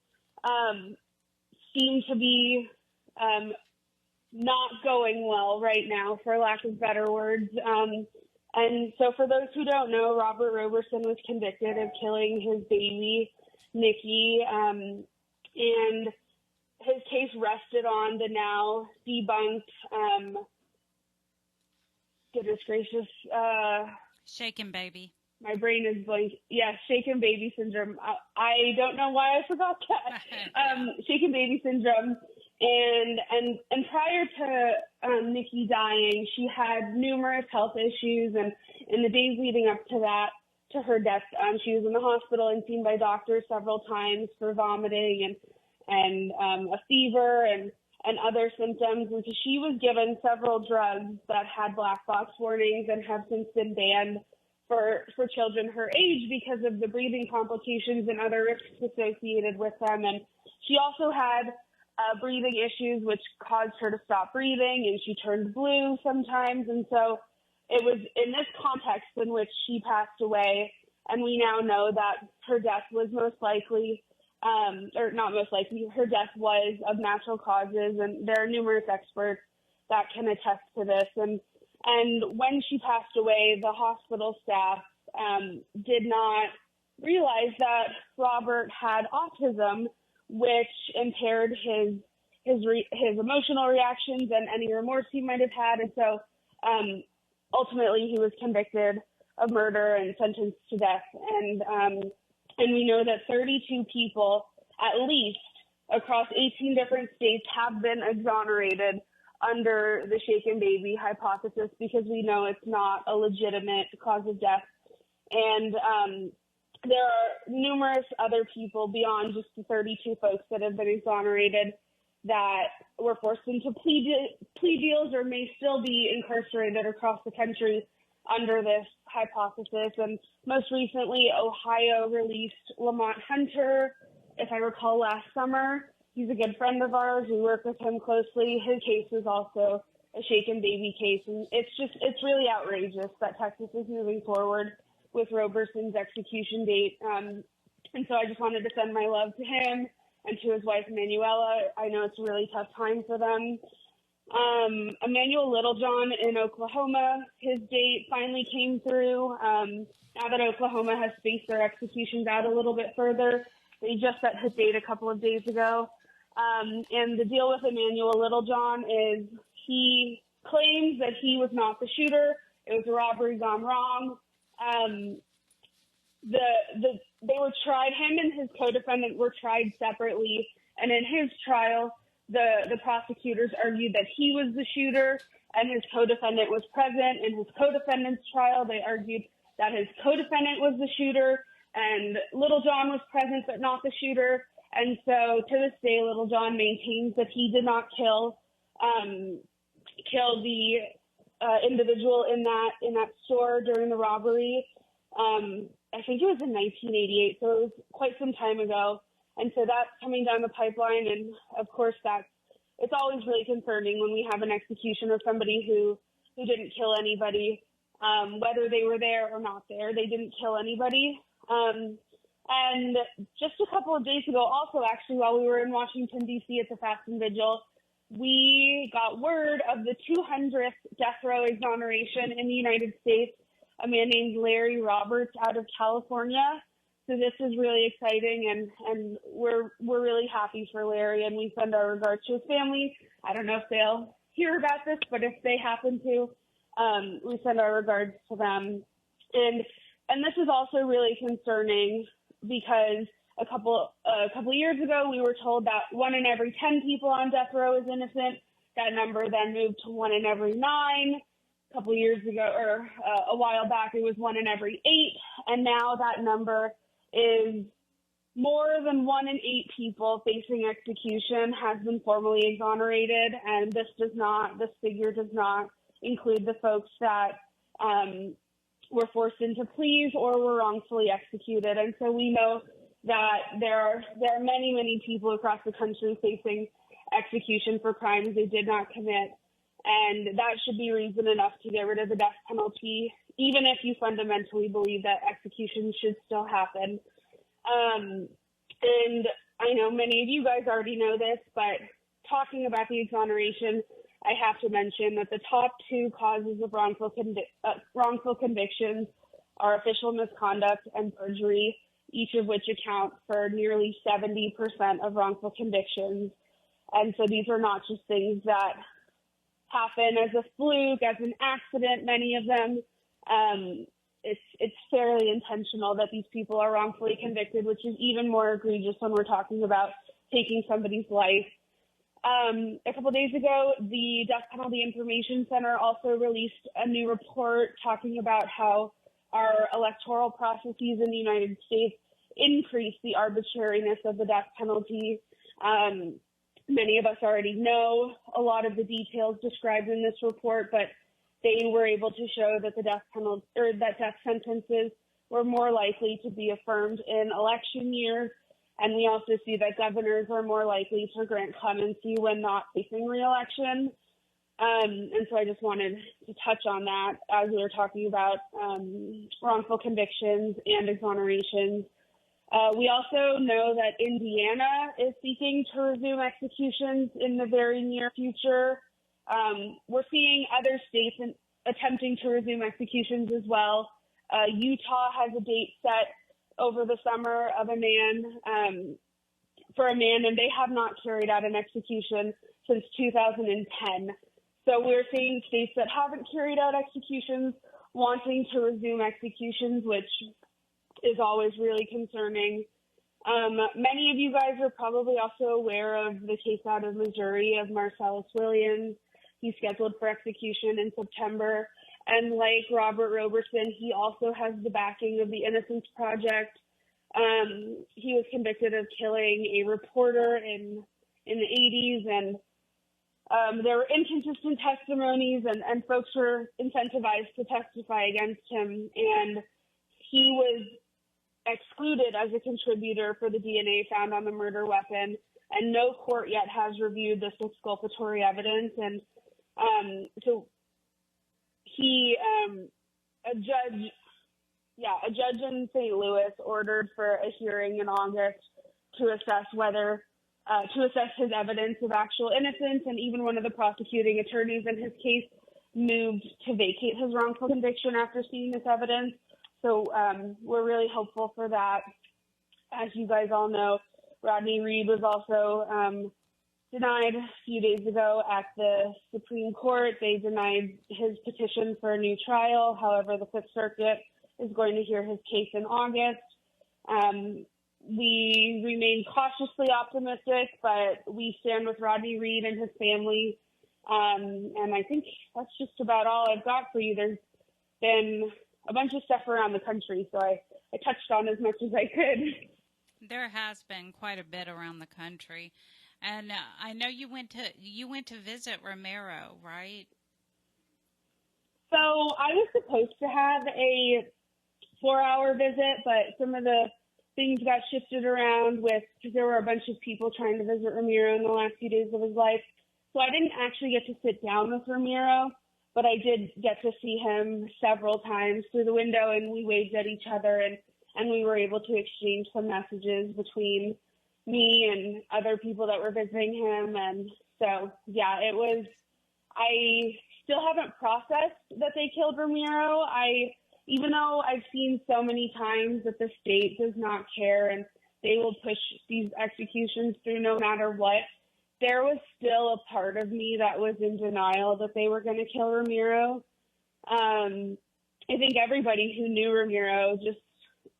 seem to be not going well right now, for lack of better words. And so for those who don't know, Robert Roberson was convicted of killing his baby, Nikki, and his case rested on the now debunked, goodness gracious, shaken baby. My brain is blank. Yeah, shaken baby syndrome. I don't know why I forgot that. Shaken baby syndrome. And prior to Nikki dying, she had numerous health issues, and in the days leading up to that, to her death, she was in the hospital and seen by doctors several times for vomiting and a fever and other symptoms. And so she was given several drugs that had black box warnings and have since been banned for children her age because of the breathing complications and other risks associated with them. And she also had breathing issues, which caused her to stop breathing, and she turned blue sometimes. And so it was in this context in which she passed away, and we now know that her death was most likely, or not most likely, her death was of natural causes, and there are numerous experts that can attest to this. And when she passed away, the hospital staff did not realize that Robert had autism, which impaired his emotional reactions and any remorse he might have had. And so ultimately he was convicted of murder and sentenced to death. And we know that 32 people, at least across 18 different states, have been exonerated under the shaken baby hypothesis, because we know it's not a legitimate cause of death. And there are numerous other people beyond just the 32 folks that have been exonerated that were forced into plea deals or may still be incarcerated across the country under this hypothesis. And most recently, Ohio released Lamont Hunter, if I recall, last summer. He's a good friend of ours. We work with him closely. His case is also a shaken baby case. And it's really outrageous that Texas is moving forward with Roberson's execution date. And so I just wanted to send my love to him and to his wife, Emanuela. I know it's a really tough time for them. Emmanuel Littlejohn in Oklahoma, his date finally came through. Now that Oklahoma has spaced their executions out a little bit further, they just set his date a couple of days ago. And the deal with Emmanuel Littlejohn is he claims that he was not the shooter. It was a robbery gone wrong. They were tried, him and his co-defendant were tried separately. And in his trial, the prosecutors argued that he was the shooter and his co-defendant was present. In his co-defendant's trial, they argued that his co-defendant was the shooter and Littlejohn was present but not the shooter. And so to this day, Littlejohn maintains that he did not kill the individual in that store during the robbery. I think it was in 1988, so it was quite some time ago. And so that's coming down the pipeline, and of course it's always really concerning when we have an execution of somebody who didn't kill anybody, whether they were there or not there. They didn't kill anybody. And just a couple of days ago, also actually while we were in Washington, D.C. at the Fast and Vigil, we got word of the 200th death row exoneration in the United States, a man named Larry Roberts out of California. So this is really exciting, and we're really happy for Larry, and we send our regards to his family. I don't know if they'll hear about this, but if they happen to, we send our regards to them. And this is also really concerning because a couple of years ago, we were told that 1 in every 10 people on death row is innocent. That number then moved to 1 in every 9. A couple of years ago, or a while back, it was 1 in every 8. And now that number is more than 1 in 8 people facing execution has been formally exonerated, and this figure does not include the folks that were forced into pleas or were wrongfully executed. And so we know that there are many, many people across the country facing execution for crimes they did not commit, and that should be reason enough to get rid of the death penalty, even if you fundamentally believe that execution should still happen. And I know many of you guys already know this, but talking about the exoneration, I have to mention that the top 2 causes of wrongful convictions are official misconduct and perjury, each of which account for nearly 70% of wrongful convictions. And so these are not just things that happen as a fluke, as an accident, many of them. It's fairly intentional that these people are wrongfully convicted, which is even more egregious when we're talking about taking somebody's life. A couple days ago, the Death Penalty Information Center also released a new report talking about how our electoral processes in the United States increase the arbitrariness of the death penalty. Many of us already know a lot of the details described in this report, but they were able to show that the death penalty or that death sentences were more likely to be affirmed in election years. And we also see that governors are more likely to grant clemency when not facing re-election. And so I just wanted to touch on that as we were talking about wrongful convictions and exonerations. We also know that Indiana is seeking to resume executions in the very near future. We're seeing other states attempting to resume executions as well. Utah has a date set over the summer of for a man, and they have not carried out an execution since 2010. So we're seeing states that haven't carried out executions wanting to resume executions, which is always really concerning. Many of you guys are probably also aware of the case out of Missouri of Marcellus Williams. He's scheduled for execution in September. And like Robert Roberson, he also has the backing of the Innocence Project. He was convicted of killing a reporter in the 80s, and there were inconsistent testimonies, and folks were incentivized to testify against him. And he was excluded as a contributor for the DNA found on the murder weapon, and no court yet has reviewed this exculpatory evidence. And so he, a judge in St. Louis ordered for a hearing in August to assess his evidence of actual innocence, and even one of the prosecuting attorneys in his case moved to vacate his wrongful conviction after seeing this evidence. So we're really hopeful for that. As you guys all know, Rodney Reed was also denied a few days ago at the Supreme Court. They denied his petition for a new trial. However, the Fifth Circuit is going to hear his case in August. We remain cautiously optimistic, but we stand with Rodney Reed and his family. And I think that's just about all I've got for you. There's been a bunch of stuff around the country, so I touched on as much as I could. There has been quite a bit around the country. And I know you went to visit Romero, right? So I was supposed to have a 4-hour visit, but some of the things got shifted around because there were a bunch of people trying to visit Ramiro in the last few days of his life. So I didn't actually get to sit down with Ramiro, but I did get to see him several times through the window, and we waved at each other, and we were able to exchange some messages between me and other people that were visiting him. And so, yeah, I still haven't processed that they killed Ramiro. Even though I've seen so many times that the state does not care and they will push these executions through no matter what, there was still a part of me that was in denial that they were going to kill Ramiro. I think everybody who knew Ramiro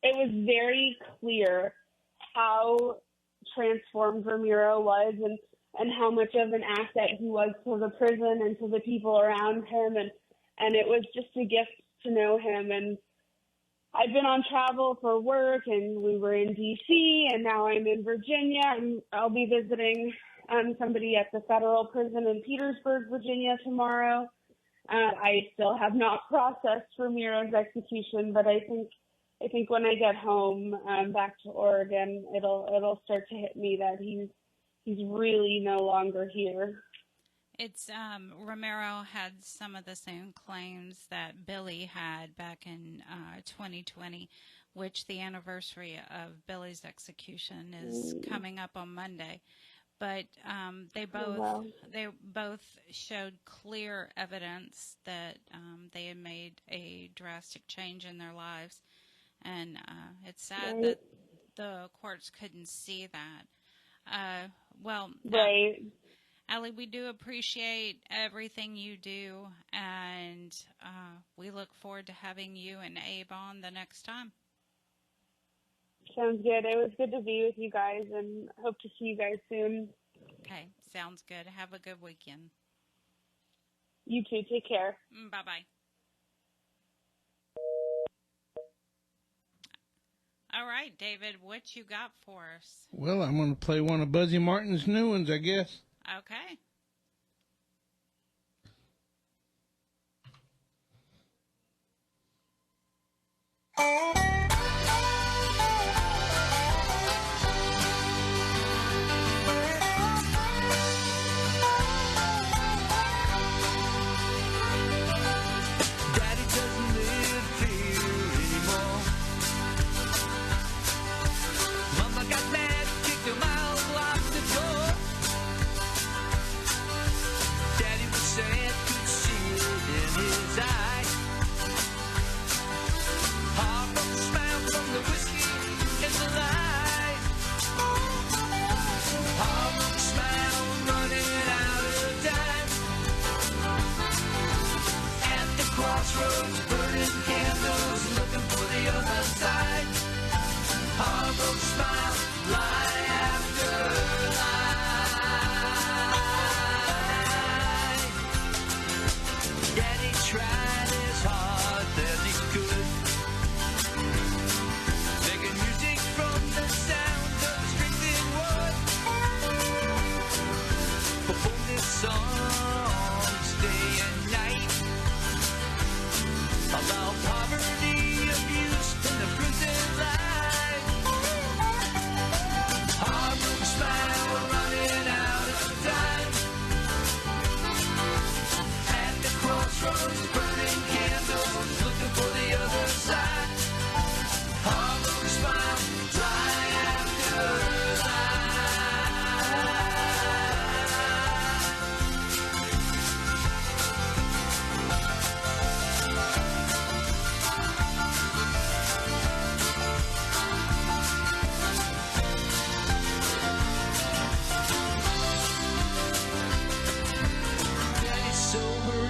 it was very clear how transformed Ramiro was and how much of an asset he was to the prison and to the people around him. And it was just a gift to know him. And I've been on travel for work, and we were in D.C., and now I'm in Virginia, and I'll be visiting somebody at the federal prison in Petersburg, Virginia tomorrow. I still have not processed Ramiro's execution, but I think when I get home back to Oregon, it'll start to hit me that he's really no longer here. It's Ramiro had some of the same claims that Billy had back in 2020, which the anniversary of Billy's execution is coming up on Monday. But they both showed clear evidence that they had made a drastic change in their lives, and it's sad that the courts couldn't see that. Right. Alli, we do appreciate everything you do, and we look forward to having you and Abe on the next time. Sounds good. It was good to be with you guys, and hope to see you guys soon. Okay, sounds good. Have a good weekend. You too. Take care. Bye-bye. All right, David, what you got for us? Well, I'm going to play one of Buzzy Martin's new ones, I guess. Okay.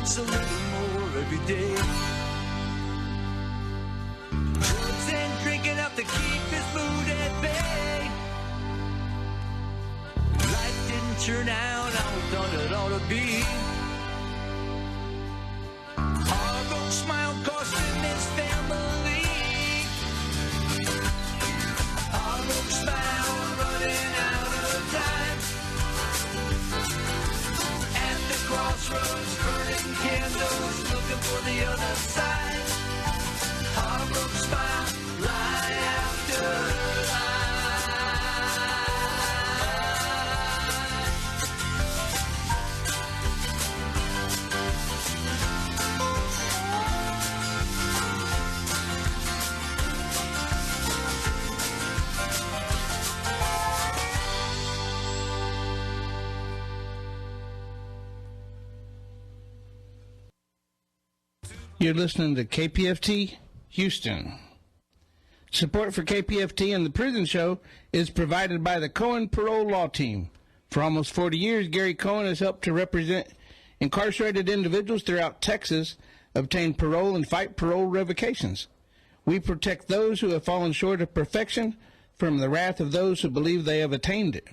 A little more every day. Drugs and drinking up to keep his mood at bay. Life didn't turn out how we thought it ought to be. Hard road smile cost him his family. Hard road smile running out of time. At the crossroads, burning candles, looking for the other side. Heartbroken smile, lie after lie. You're listening to KPFT Houston. Support for KPFT and the Prison Show is provided by the Cohen Parole Law Team. For almost 40 years, Gary Cohen has helped to represent incarcerated individuals throughout Texas, obtain parole, and fight parole revocations. We protect those who have fallen short of perfection from the wrath of those who believe they have attained it.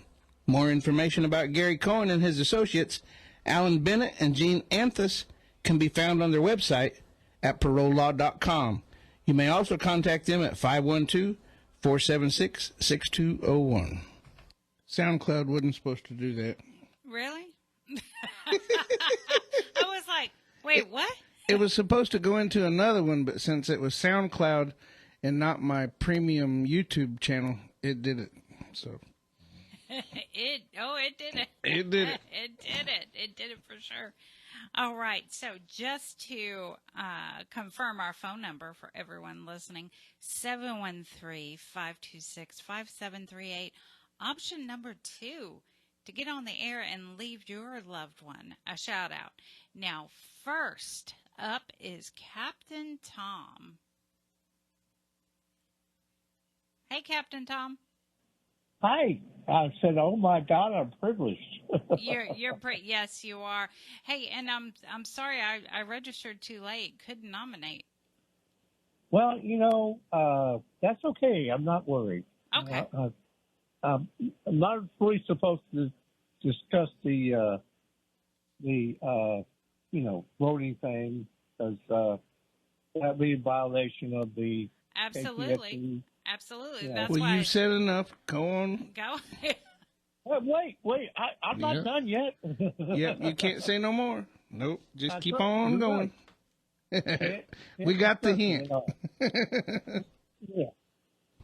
More information about Gary Cohen and his associates, Alan Bennett and Gene Anthus, can be found on their website at parolelaw.com. You may also contact them at 512-476-6201. SoundCloud wasn't supposed to do that. Really? I was like, wait, what? It was supposed to go into another one, but since it was SoundCloud and not my premium YouTube channel, it did it. So it did it. It did it. It did it for sure. All right. So just to confirm our phone number for everyone listening, 713-526-5738. Option number 2, to get on the air and leave your loved one a shout out. Now, first up is Captain Tom. Hey, Captain Tom. Hi. I said, oh my God, I'm privileged. Yes, you are. Hey, and I'm sorry I registered too late. Couldn't nominate. Well, that's okay. I'm not worried. Okay. I'm not really supposed to discuss the voting thing because that'd be a violation of the Absolutely. KPFT. Absolutely. Yeah. That's Well, why. you've said enough. Go on. Go. Wait, I'm not done yet. Yep, you can't say no more. Nope, just That's keep right. on You're going. right. We got the hint. Yeah.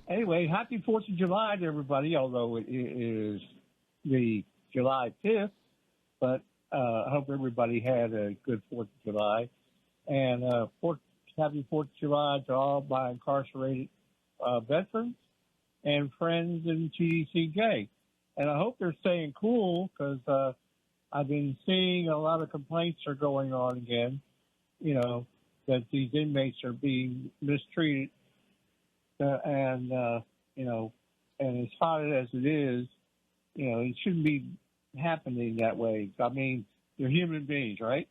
Anyway, happy 4th of July to everybody, although it is the July 5th. But I hope everybody had a good 4th of July. And happy 4th of July to all my incarcerated veterans and friends in TDCJ. And I hope they're staying cool because I've been seeing a lot of complaints are going on again, that these inmates are being mistreated. And as hot as it is, it shouldn't be happening that way. I mean, they're human beings, right?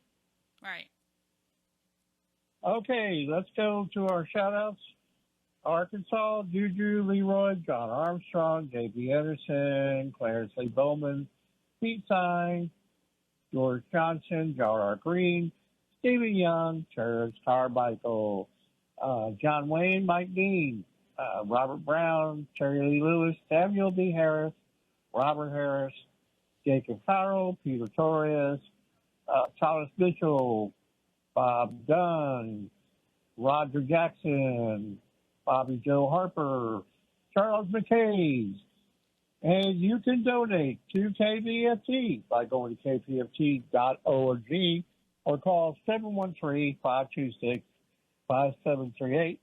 Right. Okay, let's go to our shout-outs. Arkansas, Juju, Leroy, John Armstrong, J.B. Anderson, Clarence Lee Bowman, Pete Stein, George Johnson, Jar R. Green, Stephen Young, Terrence Carmichael, John Wayne, Mike Dean, Robert Brown, Terry Lee Lewis, Samuel B. Harris, Robert Harris, Jacob Farrell, Peter Torres, Thomas Mitchell, Bob Dunn, Roger Jackson, Bobby Joe Harper, Charles McKay. And you can donate to KPFT by going to kpft.org or call 713-526-5738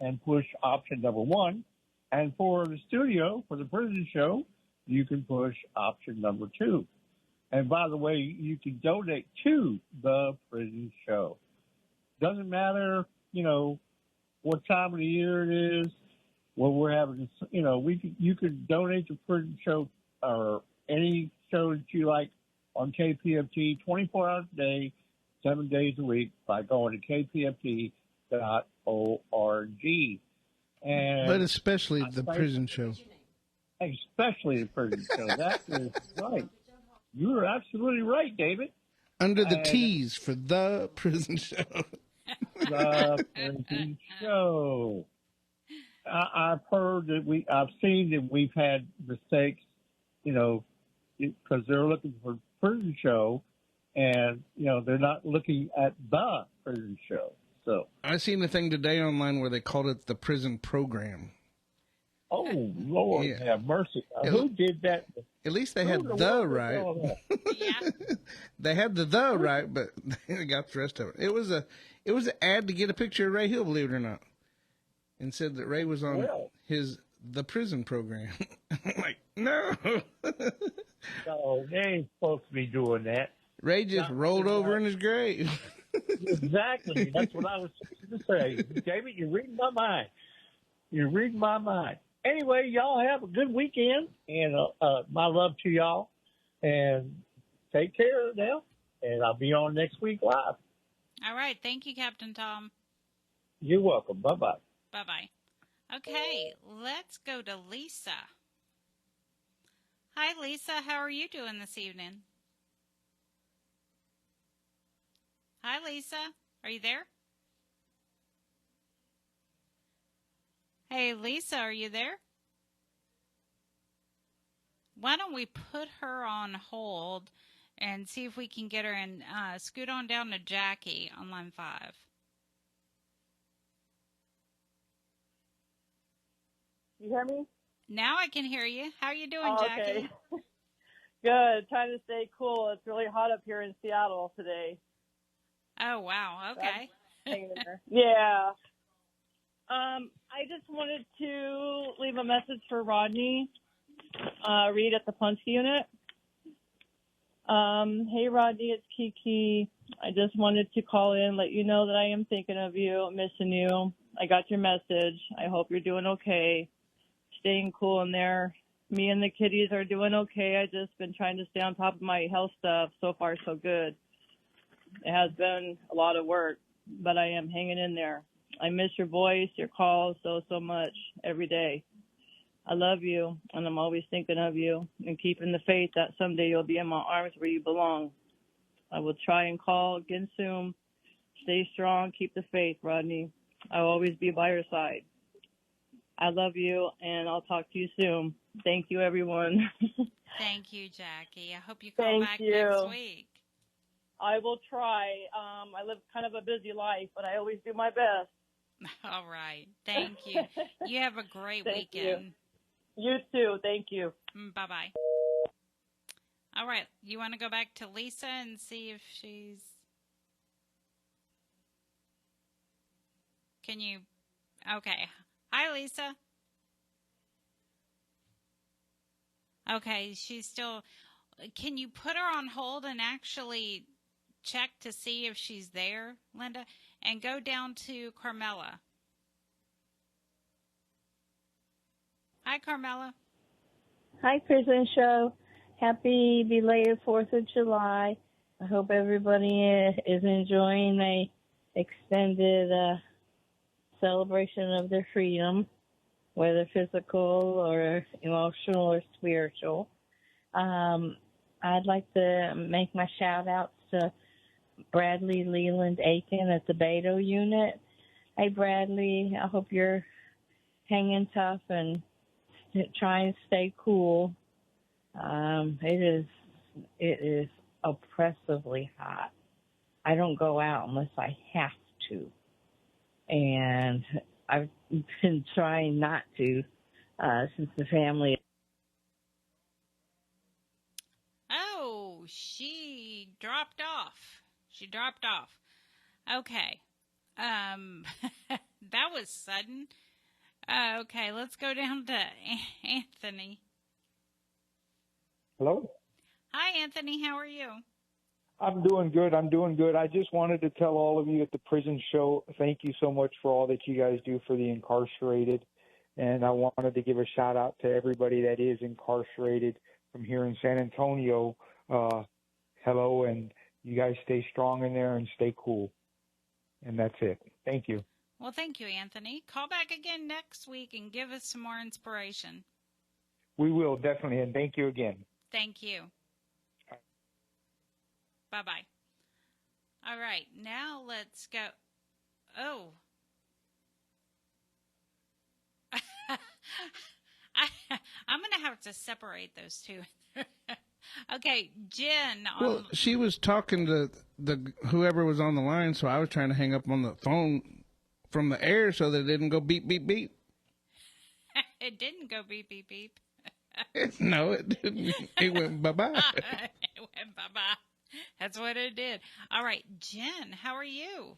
and push option number 1. And for the studio, for the prison show, you can push option number 2. And by the way, you can donate to the prison show. Doesn't matter, what time of the year it is, what we're having, you could donate to prison show or any show that you like on KPFT 24 hours a day, 7 days a week by going to kpft.org. And But especially the prison show. Especially the prison show. That is right. You are absolutely right, David. Under the T's for the prison show. The prison show. I've heard that I've seen that we've had mistakes, because they're looking for prison show, and they're not looking at the prison show. So I seen a thing today online where they called it the prison program. Oh Lord, have mercy! Who did that? At least they had the right. They had the right, but they got the rest of it. It was an ad to get a picture of Ray Hill, believe it or not, and said that Ray was on the prison program. I'm like, no. No, they ain't supposed to be doing that. Ray just rolled over in his grave. Exactly. That's what I was going to say. David, you're reading my mind. You're reading my mind. Anyway, y'all have a good weekend, and my love to y'all. And take care now, and I'll be on next week live. All right. Thank you, Captain Tom. You're welcome. Bye-bye. Bye-bye. Okay, let's go to Lisa. Hi, Lisa. How are you doing this evening? Hi, Lisa. Are you there? Hey, Lisa, are you there? Why don't we put her on hold and see if we can get her and scoot on down to Jackie on line 5. You hear me? Now I can hear you. How are you doing, Jackie? Okay. Good. Trying to stay cool. It's really hot up here in Seattle today. Oh, wow. Okay. Yeah. I just wanted to leave a message for Rodney Reed at the Punch unit. Hey, Rodney, it's Kiki. I just wanted to call in, let you know that I am thinking of you, missing you. I got your message. I hope you're doing okay. Staying cool in there. Me and the kiddies are doing okay. I just been trying to stay on top of my health stuff. So far, so good. It has been a lot of work, but I am hanging in there. I miss your voice, your calls so much every day. I love you, and I'm always thinking of you and keeping the faith that someday you'll be in my arms where you belong. I will try and call again soon. Stay strong. Keep the faith, Rodney. I'll always be by your side. I love you, and I'll talk to you soon. Thank you, everyone. Thank you, Jackie. I hope you call back next week. I will try. I live kind of a busy life, but I always do my best. All right. Thank you. You have a great Thank weekend. You too. Thank you. Bye-bye. All right. You want to go back to Lisa and see if she's... Can you... Okay. Hi, Lisa. Okay, she's still... Can you put her on hold and actually check to see if she's there, Linda? And go down to Carmela. Hi, Carmela. Hi, Prison Show. Happy belated 4th of July. I hope everybody is enjoying the extended celebration of their freedom, whether physical or emotional or spiritual. I'd like to make my shout-outs to Bradley Leland Aiken at the Beto unit. Hey, Bradley, I hope you're hanging tough and trying to stay cool. It is oppressively hot. I don't go out unless I have to. And I've been trying not to since the family. Oh, she dropped off. Okay. That was sudden. Okay, let's go down to Anthony. Hello? Hi, Anthony. How are you? I'm doing good. I just wanted to tell all of you at the Prison Show, thank you so much for all that you guys do for the incarcerated. And I wanted to give a shout out to everybody that is incarcerated from here in San Antonio. Hello, and you guys stay strong in there and stay cool. And that's it. Thank you. Well, thank you, Anthony. Call back again next week and give us some more inspiration. We will, definitely. And thank you again. Thank you. Bye-bye. All right, now let's go. Oh. I'm going to have to separate those two. Okay, Jen. Well, she was talking to whoever was on the line, so I was trying to hang up on the phone from the air so that it didn't go beep, beep, beep. It didn't go beep, beep, beep. No, it didn't. It went bye-bye. It went bye-bye. That's what it did. All right, Jen, how are you?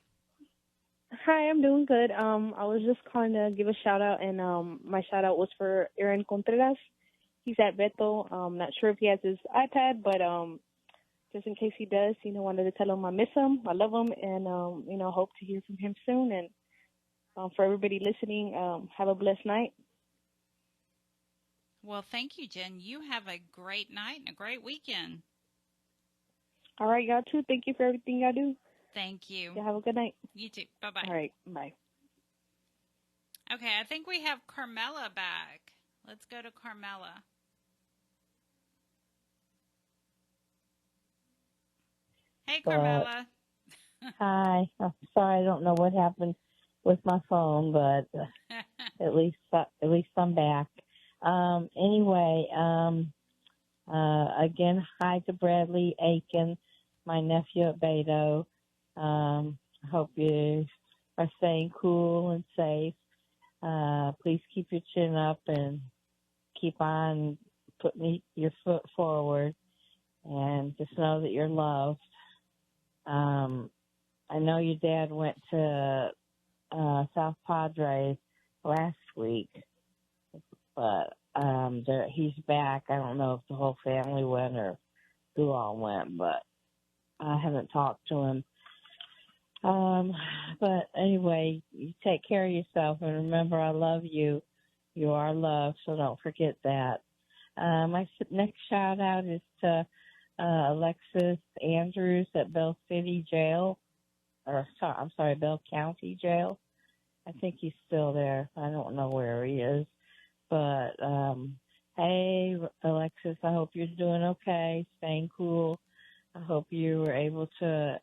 Hi, I'm doing good. I was just calling to give a shout out, and my shout out was for Aaron Contreras. He's at Beto. Not sure if he has his iPad, but just in case he does, wanted to tell him I miss him, I love him, and hope to hear from him soon. And for everybody listening, have a blessed night. Well, thank you, Jen. You have a great night and a great weekend. All right, y'all too. Thank you for everything y'all do. Thank you. Have a good night. You too. Bye-bye. All right, bye. Okay, I think we have Carmela back. Let's go to Carmela. Hey, Carmela. Hi. I'm sorry, I don't know what happened with my phone, but at least I'm back. Anyway, again, hi to Bradley Aiken, my nephew at Beto. Hope you are staying cool and safe. Please keep your chin up and keep on putting your foot forward, and just know that you're loved. I know your dad went to South Padre last week, but he's back. I don't know if the whole family went or who all went, but I haven't talked to him. But anyway, you take care of yourself, and remember, I love you. You are loved, so don't forget that. My next shout out is to Alexis Andrews at Bell City Jail, Bell County Jail. I think he's still there. I don't know where he is. But, hey, Alexis, I hope you're doing okay, staying cool. I hope you were able to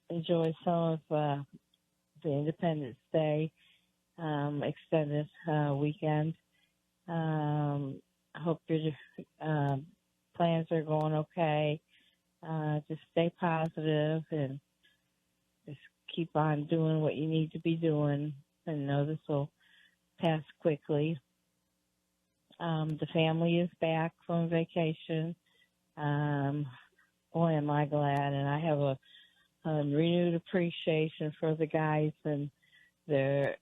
enjoy some of the Independence Day extended weekend. I hope your plans are going okay. Just stay positive and just keep on doing what you need to be doing, and know this will pass quickly. The family is back from vacation. Boy, am I glad, and I have a renewed appreciation for the guys and their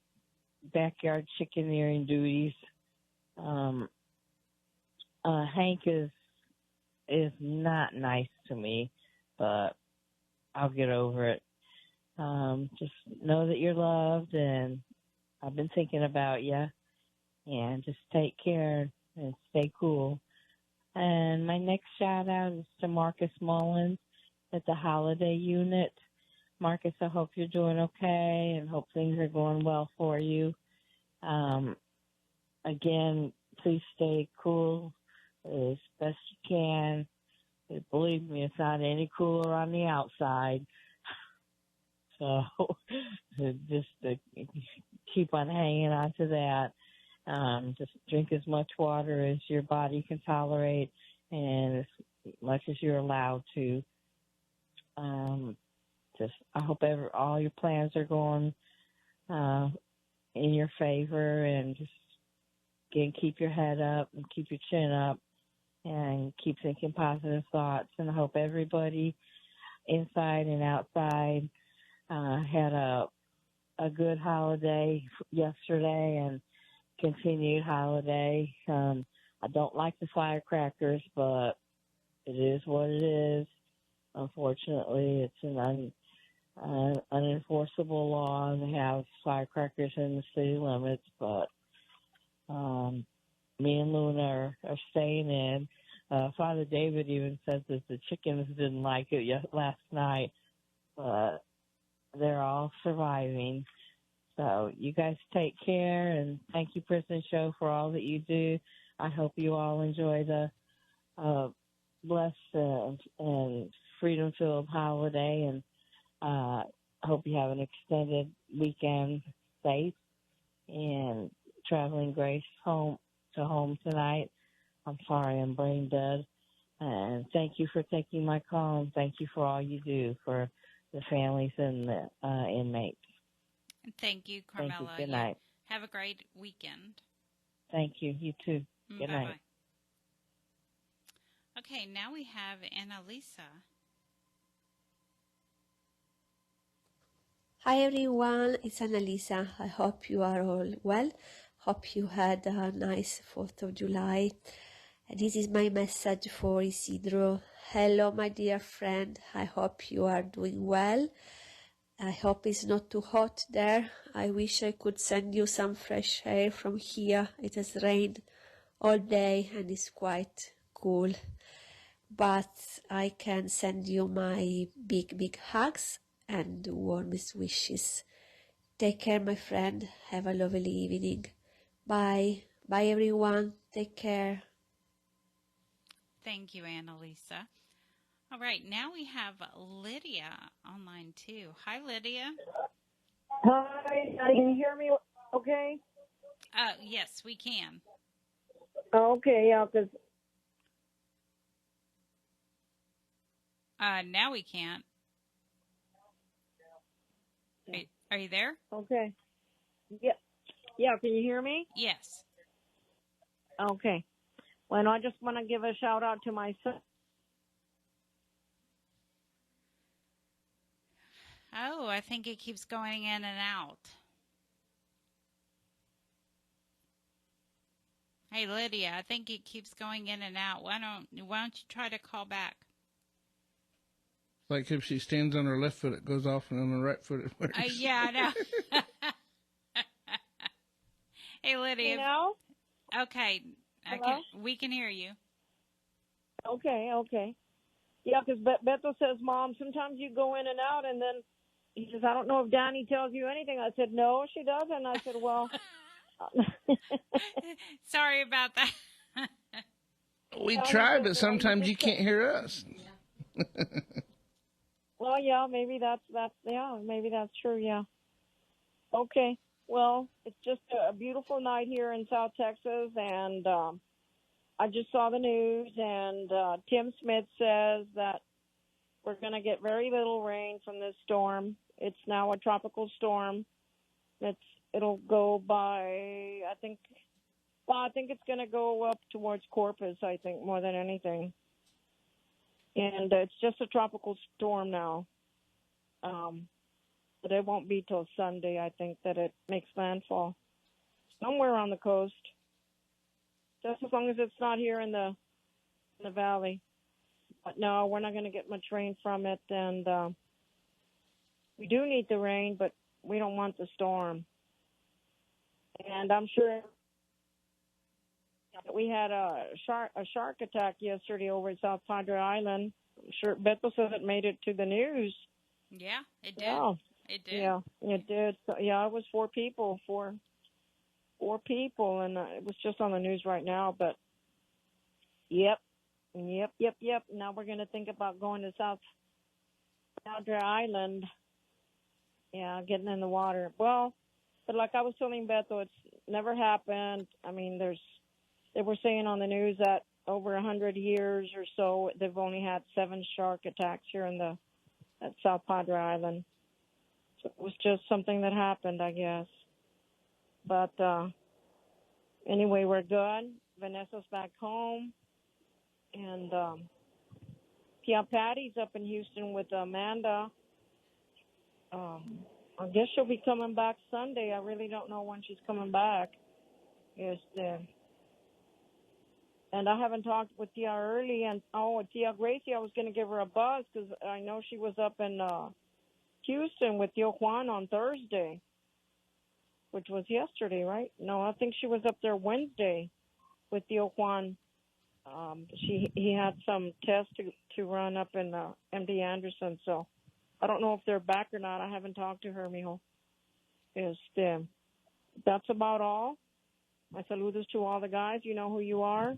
backyard chickeneering duties. Hank is not nice to me, but I'll get over it. Just know that you're loved, and I've been thinking about you, and just take care and stay cool. And my next shout out is to Marcus Mullins at the Holiday Unit. Marcus, I hope you're doing okay and hope things are going well for you. Again, please stay cool as best you can. Believe me, it's not any cooler on the outside. So just keep on hanging on to that. Just drink as much water as your body can tolerate and as much as you're allowed to. I hope all your plans are going in your favor, and just again, keep your head up and keep your chin up and keep thinking positive thoughts. And I hope everybody inside and outside had a good holiday yesterday and continued holiday. I don't like the firecrackers, but it is what it is. Unfortunately, it's an unenforceable law to have firecrackers in the city limits, but me and Luna are staying in. Father David even said that the chickens didn't like it last night, but they're all surviving. So you guys take care, and thank you, Prison Show, for all that you do. I hope you all enjoy the blessed and freedom-filled holiday, and I hope you have an extended weekend safe and traveling grace home tonight. I'm sorry, I'm brain dead. And thank you for taking my call, and thank you for all you do for the families and the inmates. Thank you, Carmela. Thank you. Good night. Have a great weekend. Thank you. You too. Good Bye-bye. night. Okay, now we have Annalisa. Hi everyone, it's Annalisa. I hope you are all well. Hope you had a nice 4th of July. This is my message for Isidro. Hello, my dear friend. I hope you are doing well. I hope it's not too hot there. I wish I could send you some fresh air from here. It has rained all day and it's quite cool. But I can send you my big hugs and warmest wishes. Take care, my friend. Have a lovely evening. Bye. Bye, everyone. Take care. Thank you, Annalisa. All right, now we have Lydia online too. Hi, Lydia. Hi, can you hear me okay? Yes, we can. Okay, yeah, 'cause now we can't. Are you there? okay. Yeah, can you hear me? Yes. Okay. Well, I just want to give a shout out to my son. Oh, I think it keeps going in and out. Hey, Lydia, I think it keeps going in and out. Why don't you try to call back? Like if she stands on her left foot, it goes off, and on the right foot, it works. Yeah, I know. Hey, Lydia. You know? Okay. We can hear you. Okay. Yeah, because Beto says, Mom, sometimes you go in and out, and then he says, I don't know if Dani tells you anything. I said, no, she doesn't. I said, well. Sorry about that. We try, but sometimes you can't hear us. Well, yeah, maybe that's true, yeah. Okay. Well, it's just a beautiful night here in South Texas, and I just saw the news, and Tim Smith says that we're going to get very little rain from this storm. It's now a tropical storm. It'll go by, I think it's going to go up towards Corpus, I think, more than anything. And it's just a tropical storm now. But it won't be till Sunday, I think, that it makes landfall. Somewhere on the coast. Just as long as it's not here in the valley. But no, we're not going to get much rain from it. And we do need the rain, but we don't want the storm. And I'm sure we had a shark attack yesterday over at South Padre Island. I'm sure Beto says it made it to the news. Yeah, it did. Yeah. It did. Yeah, it did. So, yeah, it was four people, and it was just on the news right now. But yep. Now we're going to think about going to South Padre Island. Yeah, getting in the water. Well, but like I was telling Beto, it's never happened. I mean, they were saying on the news that over 100 years or so, they've only had 7 shark attacks here at South Padre Island. So it was just something that happened, I guess. But anyway, we're good. Vanessa's back home. And Patty's up in Houston with Amanda. I guess she'll be coming back Sunday. I really don't know when she's coming back. And I haven't talked with Tia Early. And, Tia Gracie, I was going to give her a buzz because I know she was up in Houston with Tio Juan on Thursday, which was yesterday, right? No, I think she was up there Wednesday with Tio Juan. He had some tests to run up in MD Anderson, so I don't know if they're back or not. I haven't talked to her, mijo. That's about all. My saludos to all the guys. You know who you are.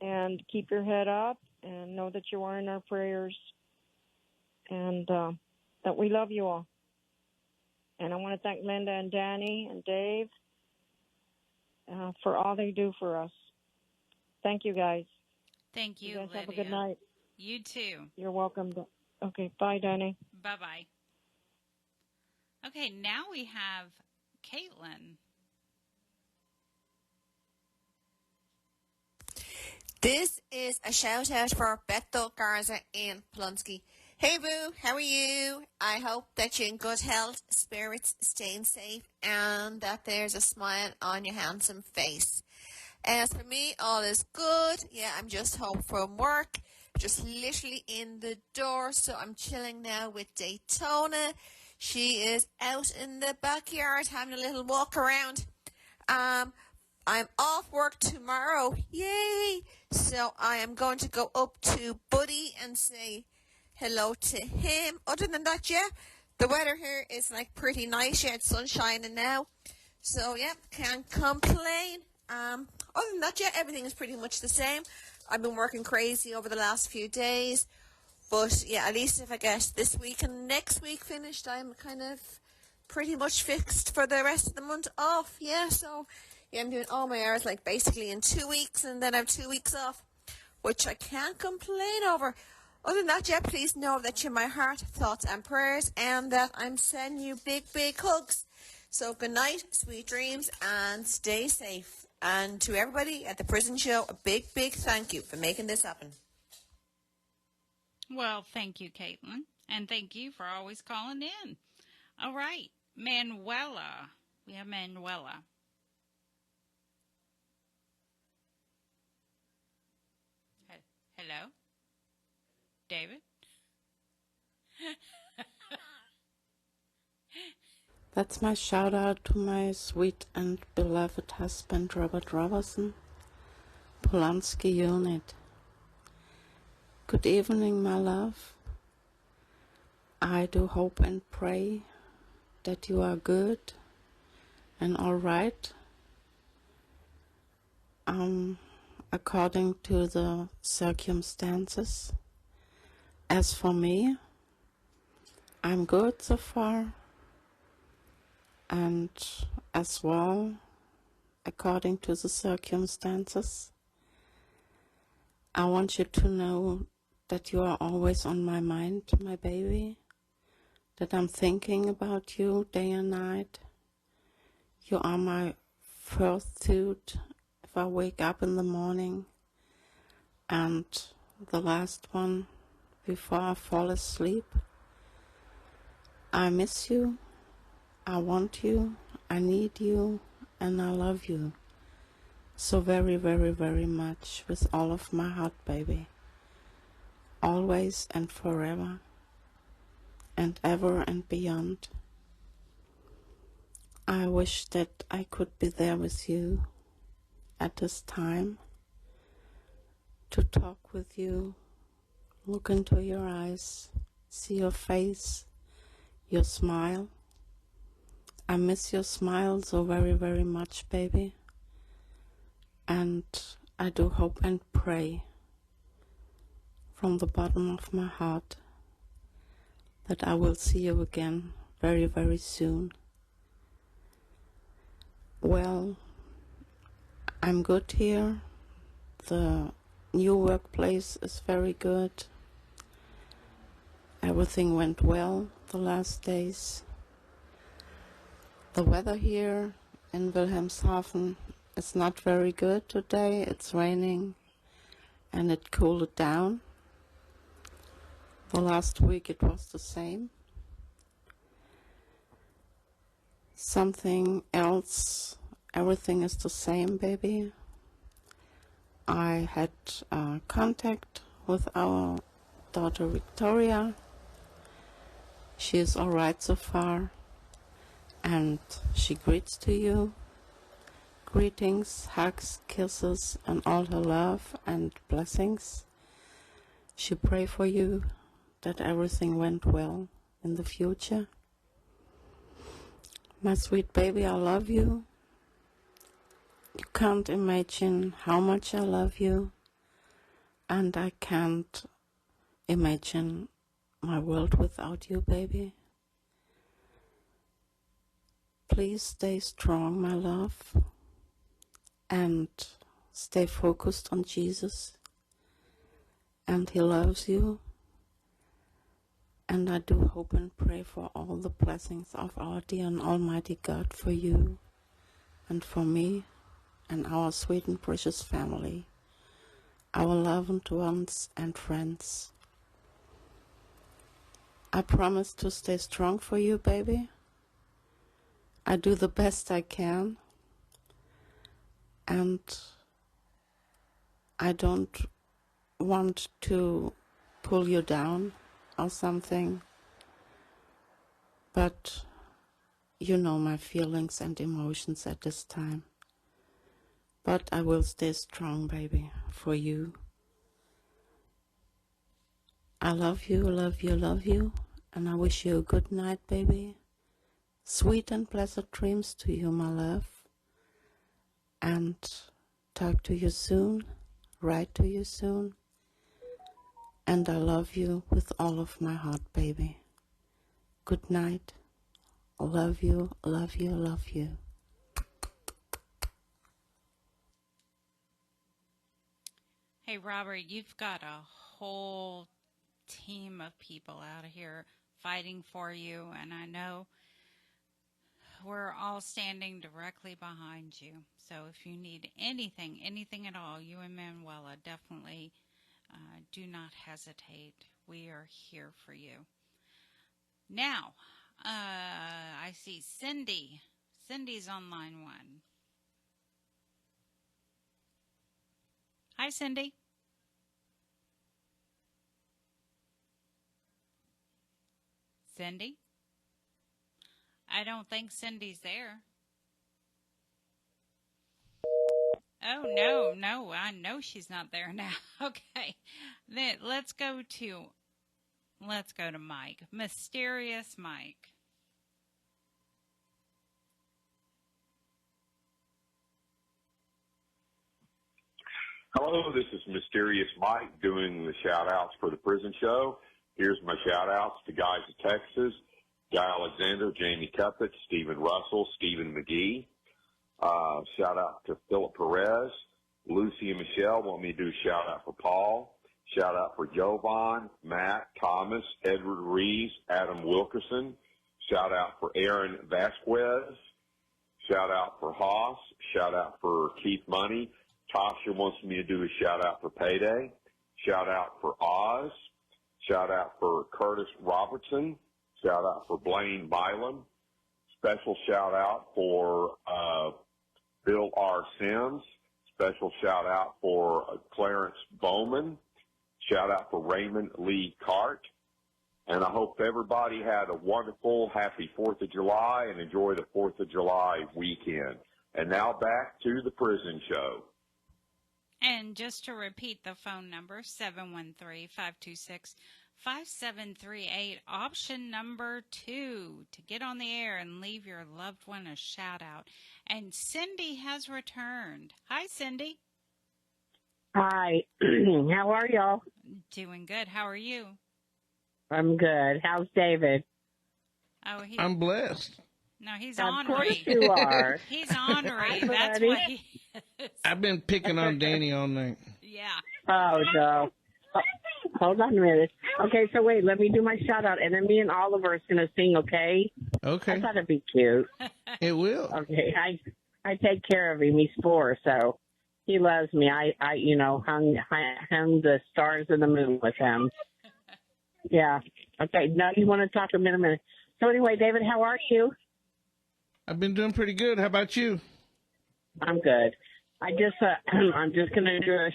And keep your head up and know that you are in our prayers and that we love you all. And I want to thank Linda and Dani and Dave for all they do for us. Thank you, guys. Thank you, You guys Lydia. have a good night. You too. You're welcome. Okay, bye, Dani. Bye-bye. Okay, now we have Caitlin. This is a shout out for Beto Garza in Plumsky. Hey boo, how are you? I hope that you're in good health, spirits, staying safe, and that there's a smile on your handsome face. As for me, all is good. Yeah, I'm just home from work, just literally in the door, so I'm chilling now with Daytona. She is out in the backyard having a little walk around. I'm off work tomorrow. Yay! So I am going to go up to Buddy and say hello to him. Other than that, yeah, the weather here is like pretty nice. Yeah, it's sun shining now. So yeah, can't complain. Other than that, yeah, everything is pretty much the same. I've been working crazy over the last few days. But yeah, at least if I get this week and next week finished, I'm kind of pretty much fixed for the rest of the month off. Yeah, so Yeah, I'm doing all my hours like basically in 2 weeks, and then I have 2 weeks off, which I can't complain over. Other than that, yeah, please know that you're my heart, thoughts, and prayers, and that I'm sending you big, big hugs. So good night, sweet dreams, and stay safe. And to everybody at the prison show, a big, big thank you for making this happen. Well, thank you, Caitlin. And thank you for always calling in. All right, Manuela. We have Manuela. Hello? David? That's my shout out to my sweet and beloved husband, Robert Robertson, Polanski Unit. Good evening, my love. I do hope and pray that you are good and all right, according to the circumstances. As for me, I'm good so far, and as well, according to the circumstances, I want you to know that you are always on my mind, my baby, that I'm thinking about you day and night. You are my first thought if I wake up in the morning, and the last one before I fall asleep. I miss you, I want you, I need you, and I love you so very, very, very much with all of my heart, baby. Always and forever and ever and beyond. I wish that I could be there with you at this time to talk with you, look into your eyes, see your face, your smile. I miss your smile so very, very much, baby. And I do hope and pray from the bottom of my heart that I will see you again very, very soon. Well, I'm good here. The new workplace is very good. Everything went well the last days. The weather here in Wilhelmshaven is not very good today. It's raining and it cooled down. The last week it was the same. Something else, everything is the same, baby. I had contact with our daughter Victoria. She is all right so far, and she greets to you. Greetings, hugs, kisses, and all her love and blessings. She pray for you that everything went well in the future. My sweet baby, I love you. You can't imagine how much I love you, and I can't imagine my world without you, baby. Please stay strong, my love, and stay focused on Jesus, and He loves you. And I do hope and pray for all the blessings of our dear and almighty God for you and for me and our sweet and precious family, our loved ones and friends. I promise to stay strong for you, baby. I do the best I can, and I don't want to pull you down or something, but you know my feelings and emotions at this time. But I will stay strong, baby, for you. I love you, love you, love you, and I wish you a good night, baby. Sweet and blessed dreams to you, my love, and talk to you soon, write to you soon. And I love you with all of my heart, baby. Good night. Love you, love you, love you. Hey, Robert, you've got a whole team of people out here fighting for you, and I know we're all standing directly behind you. So if you need anything at all, you and Manuela definitely do not hesitate. We are here for you. Now, I see Cindy. Cindy's on line 1. Hi, Cindy. Cindy? I don't think Cindy's there. Oh, no, I know she's not there now. Okay, then let's go to Mike. Mysterious Mike. Hello, this is Mysterious Mike doing the shout-outs for the prison show. Here's my shout-outs to Guys of Texas, Guy Alexander, Jamie Cuppett, Stephen Russell, Stephen McGee. Shout-out to Philip Perez. Lucy and Michelle want me to do a shout-out for Paul. Shout-out for Jovan, Matt, Thomas, Edward Reeves, Adam Wilkerson. Shout-out for Aaron Vasquez. Shout-out for Haas. Shout-out for Keith Money. Tasha wants me to do a shout-out for Payday. Shout-out for Oz. Shout-out for Curtis Robertson. Shout-out for Blaine Bylam. Special shout-out for Bill R. Sims. Special shout-out for Clarence Bowman. Shout-out for Raymond Lee Cart. And I hope everybody had a wonderful, happy 4th of July and enjoy the 4th of July weekend. And now back to the prison show. And just to repeat the phone number, 713-526-5738, option number 2, to get on the air and leave your loved one a shout-out. And Cindy has returned. Hi, Cindy. Hi. How are y'all? Doing good. How are you? I'm good. How's David? Oh, I'm blessed. No, he's Of ornery. course you are. He's ornery. Hi, That's buddy. what he is. I've been picking on Dani all night. Yeah. Oh, no. Oh, hold on a minute. Okay, so wait, let me do my shout out, and then me and Oliver is going to sing, okay? Okay. I thought it'd be cute. It will. Okay, I take care of him. He's 4, so he loves me. I hung the stars and the moon with him. Yeah. Okay, now you want to talk to him in a minute. So anyway, David, how are you? I've been doing pretty good. How about you? I'm good. I'm just going to do a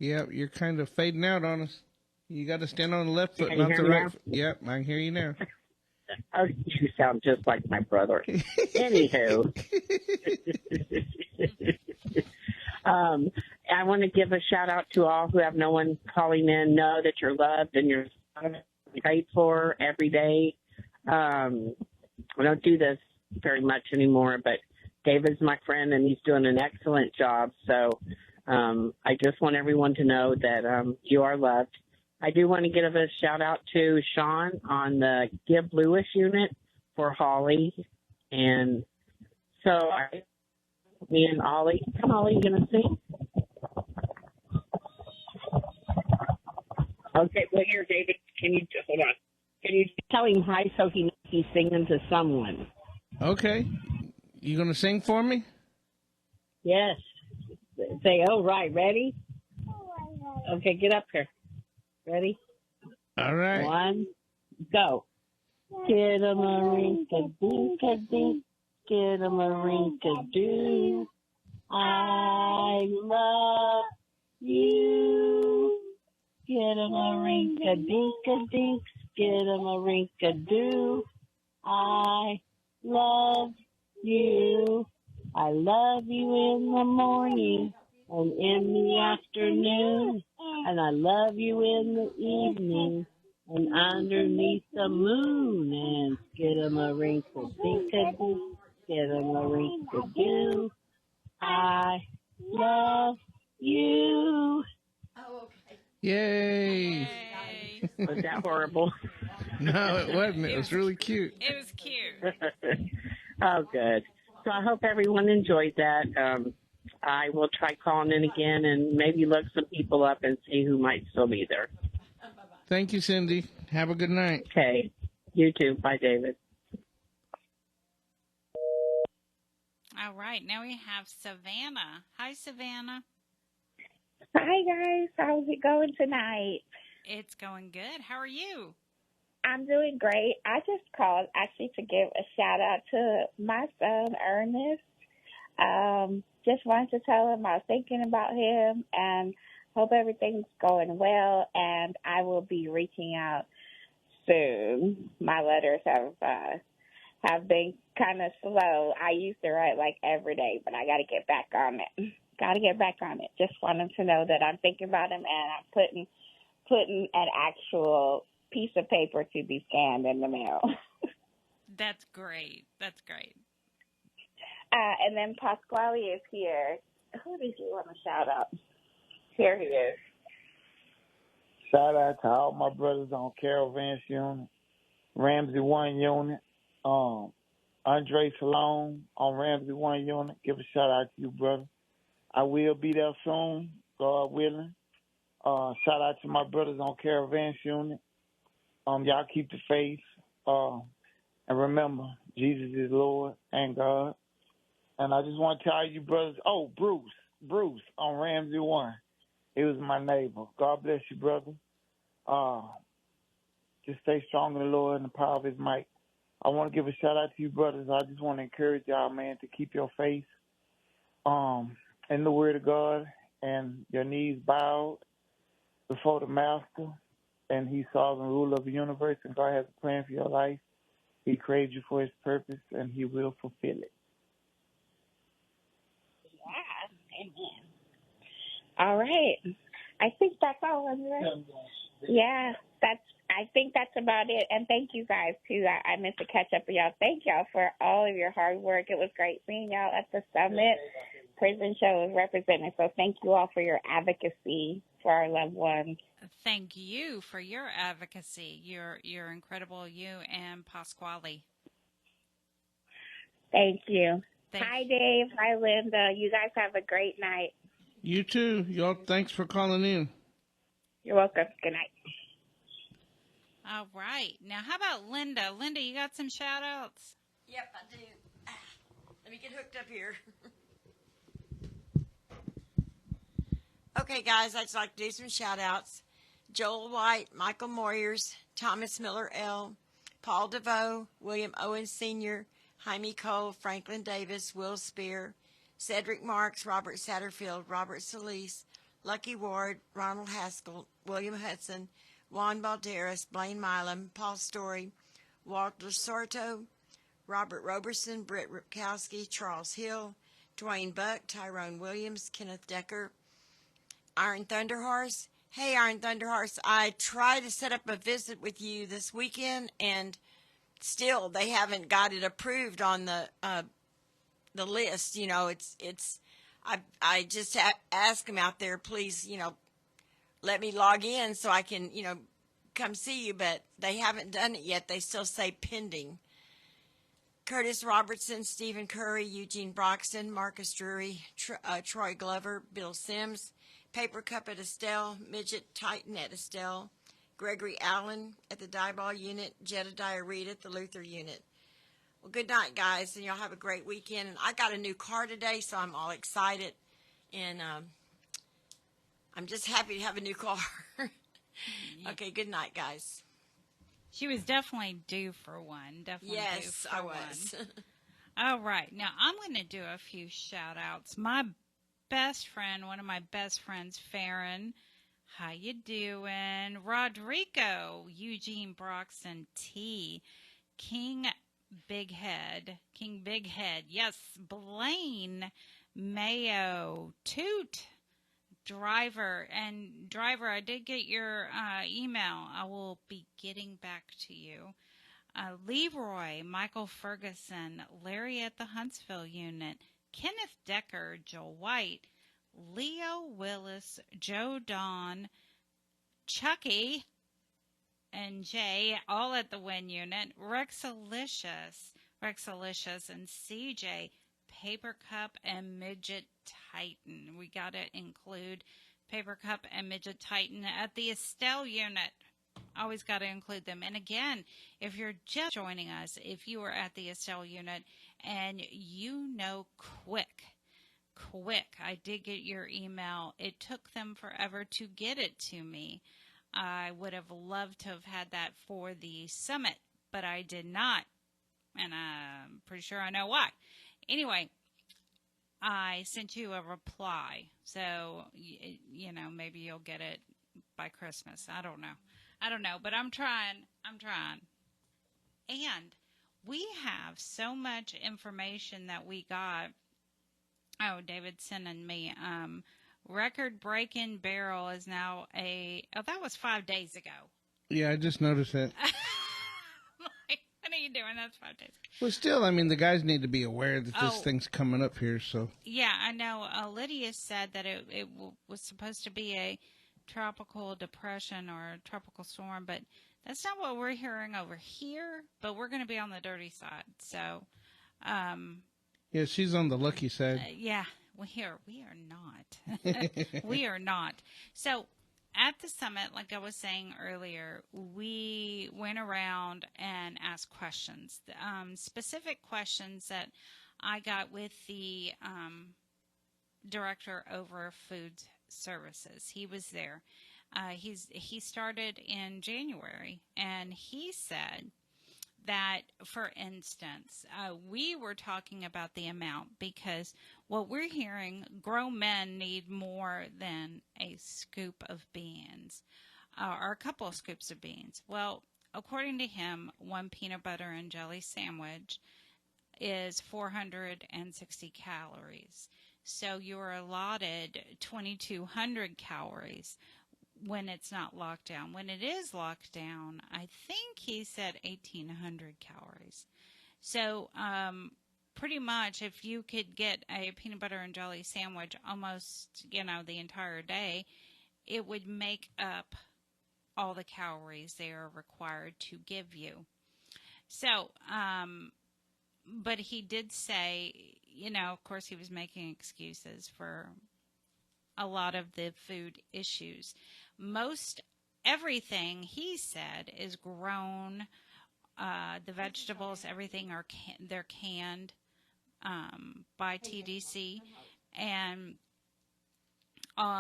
Yeah, you're kind of fading out on us. You got to stand on the left foot, Can you not hear the me right now? foot. Yep, I can hear you now. Oh, you sound just like my brother. Anywho. I want to give a shout out to all who have no one calling in. Know that you're loved and you're prayed for every day. I don't do this very much anymore, but David's my friend and he's doing an excellent job. So I just want everyone to know that you are loved. I do want to give a shout out to Sean on the Give Lewis unit for Holly. And so me and Ollie, come Ollie, you going to sing? Okay, well here, David, hold on. Can you tell him hi so he knows he's singing to someone? Okay. You going to sing for me? Yes. Say, oh, right. Ready? Okay, get up here. Ready? All right. 1, go. Get 'em a rink-a-dink-a-dink. Get 'em a rink-a-doo. I love you. Get 'em a rink-a-dink-a-dink. Get 'em a rink-a-doo. I love you. I love you in the morning and in the afternoon, and I love you in the evening and underneath the moon. And get 'em a wrinkle-dink-a-doo, get 'em a wrinkle-doo. I love you. Yay. Was that horrible? No, it wasn't. It was really cute. It was cute. Oh, good. So I hope everyone enjoyed that. I will try calling in again and maybe look some people up and see who might still be there. Thank you, Cindy. Have a good night. Okay. You too. Bye, David. All right, now we have Savannah. Hi, Savannah. Hi, guys. How's it going tonight? It's going good. How are you? I'm doing great. I just called actually to give a shout out to my son, Ernest. Just wanted to tell him I was thinking about him and hope everything's going well, and I will be reaching out soon. My letters have been kind of slow. I used to write like every day, but I got to get back on it. Just wanted to know that I'm thinking about him, and I'm putting an actual piece of paper to be scanned in the mail. That's great. And then Pasquale is here. Who did you want to shout out? Here he is. Shout out to all my brothers on Caravans Unit, Ramsey 1 Unit, Andre Salone on Ramsey 1 Unit. Give a shout out to you, brother. I will be there soon, God willing. Shout out to my brothers on Caravans Unit. Y'all keep the faith. And remember, Jesus is Lord and God. And I just want to tell you brothers, Bruce on Ramsey 1. He was my neighbor. God bless you, brother. Just stay strong in the Lord and the power of his might. I want to give a shout out to you brothers. I just want to encourage y'all, man, to keep your faith in the word of God and your knees bowed before the master. And he's sovereign ruler of the universe, and God has a plan for your life. He created you for his purpose, and he will fulfill it. Yeah, amen. All right. I think that's all, right? Yeah, I think that's about it. And thank you guys, too. I meant to catch up with y'all. Thank y'all for all of your hard work. It was great seeing y'all at the summit. Prison Show is represented, so thank you all for your advocacy for our loved ones. Thank you for your advocacy. You're incredible, you and Pasquale. Thank you. Hi, Dave. Hi, Linda. You guys have a great night. You too. Y'all, thanks for calling in. You're welcome. Good night. All right. Now, how about Linda? Linda, you got some shout-outs? Yep, I do. Let me get hooked up here. Okay, guys, I'd just like to do some shout-outs. Joel White, Michael Moyers, Thomas Miller L., Paul DeVoe, William Owens Sr., Jaime Cole, Franklin Davis, Will Spear, Cedric Marks, Robert Satterfield, Robert Solis, Lucky Ward, Ronald Haskell, William Hudson, Juan Balderas, Blaine Milam, Paul Story, Walter Sorto, Robert Roberson, Britt Ripkowski, Charles Hill, Dwayne Buck, Tyrone Williams, Kenneth Decker, Iron Thunderhorse. Hey, Iron Thunderhorse, I tried to set up a visit with you this weekend, and still they haven't got it approved on the list. You know, I just ask them out there, please, let me log in so I can, come see you, but they haven't done it yet. They still say pending. Curtis Robertson, Stephen Curry, Eugene Broxton, Marcus Drury, Troy Glover, Bill Sims, Paper Cup at Estelle, Midget Titan at Estelle, Gregory Allen at the Dieball Unit, Jedediah Reed at the Luther Unit. Well, good night, guys, and y'all have a great weekend. And I got a new car today, so I'm all excited, and I'm just happy to have a new car. Okay, good night, guys. She was definitely due for one. Yes, I was. All right. Now, I'm going to do a few shout-outs. My best friend, one of my best friends, Farron. How you doing? Rodrigo, Eugene Broxton T. King Big Head. Yes, Blaine Mayo. Toot. Driver, I did get your email. I will be getting back to you. Leroy, Michael Ferguson, Larry at the Huntsville Unit, Kenneth Decker, Joe White, Leo Willis, Joe Don, Chucky, and Jay, all at the Win Unit, Rexalicious, and CJ, Paper Cup and Midget Titan. We got to include Paper Cup and Midget Titan at the Estelle unit. Always got to include them. And again, if you're just joining us, if you were at the Estelle unit and quick, I did get your email. It took them forever to get it to me. I would have loved to have had that for the summit, but I did not. And I'm pretty sure I know why. Anyway, I sent you a reply. So, maybe you'll get it by Christmas. I don't know, but I'm trying. And we have so much information that we got. Oh, David's sending me, record-breaking barrel is now that was 5 days ago. Yeah, I just noticed that. What are you doing? That's 5 days ago. Well, still, I mean, the guys need to be aware that this thing's coming up here, so. Yeah, I know. Lydia said that it was supposed to be a tropical depression or a tropical storm, but that's not what we're hearing over here, but we're going to be on the dirty side, so. Yeah, she's on the lucky side. Yeah, we are not. We are not. So at the summit, like I was saying earlier, we went around and asked questions, specific questions that I got with the director over food services. He was there. He started in January, and he said that, for instance, we were talking about the amount because what we're hearing, grown men need more than a scoop of beans or a couple of scoops of beans. Well, according to him, one peanut butter and jelly sandwich is 460 calories. So you're allotted 2,200 calories when it's not locked down. When it is locked down, I think he said 1,800 calories. So pretty much if you could get a peanut butter and jelly sandwich almost, the entire day, it would make up all the calories they are required to give you. So, but he did say, of course he was making excuses for a lot of the food issues. Most everything, he said, is grown. The vegetables, everything they're canned by TDC, and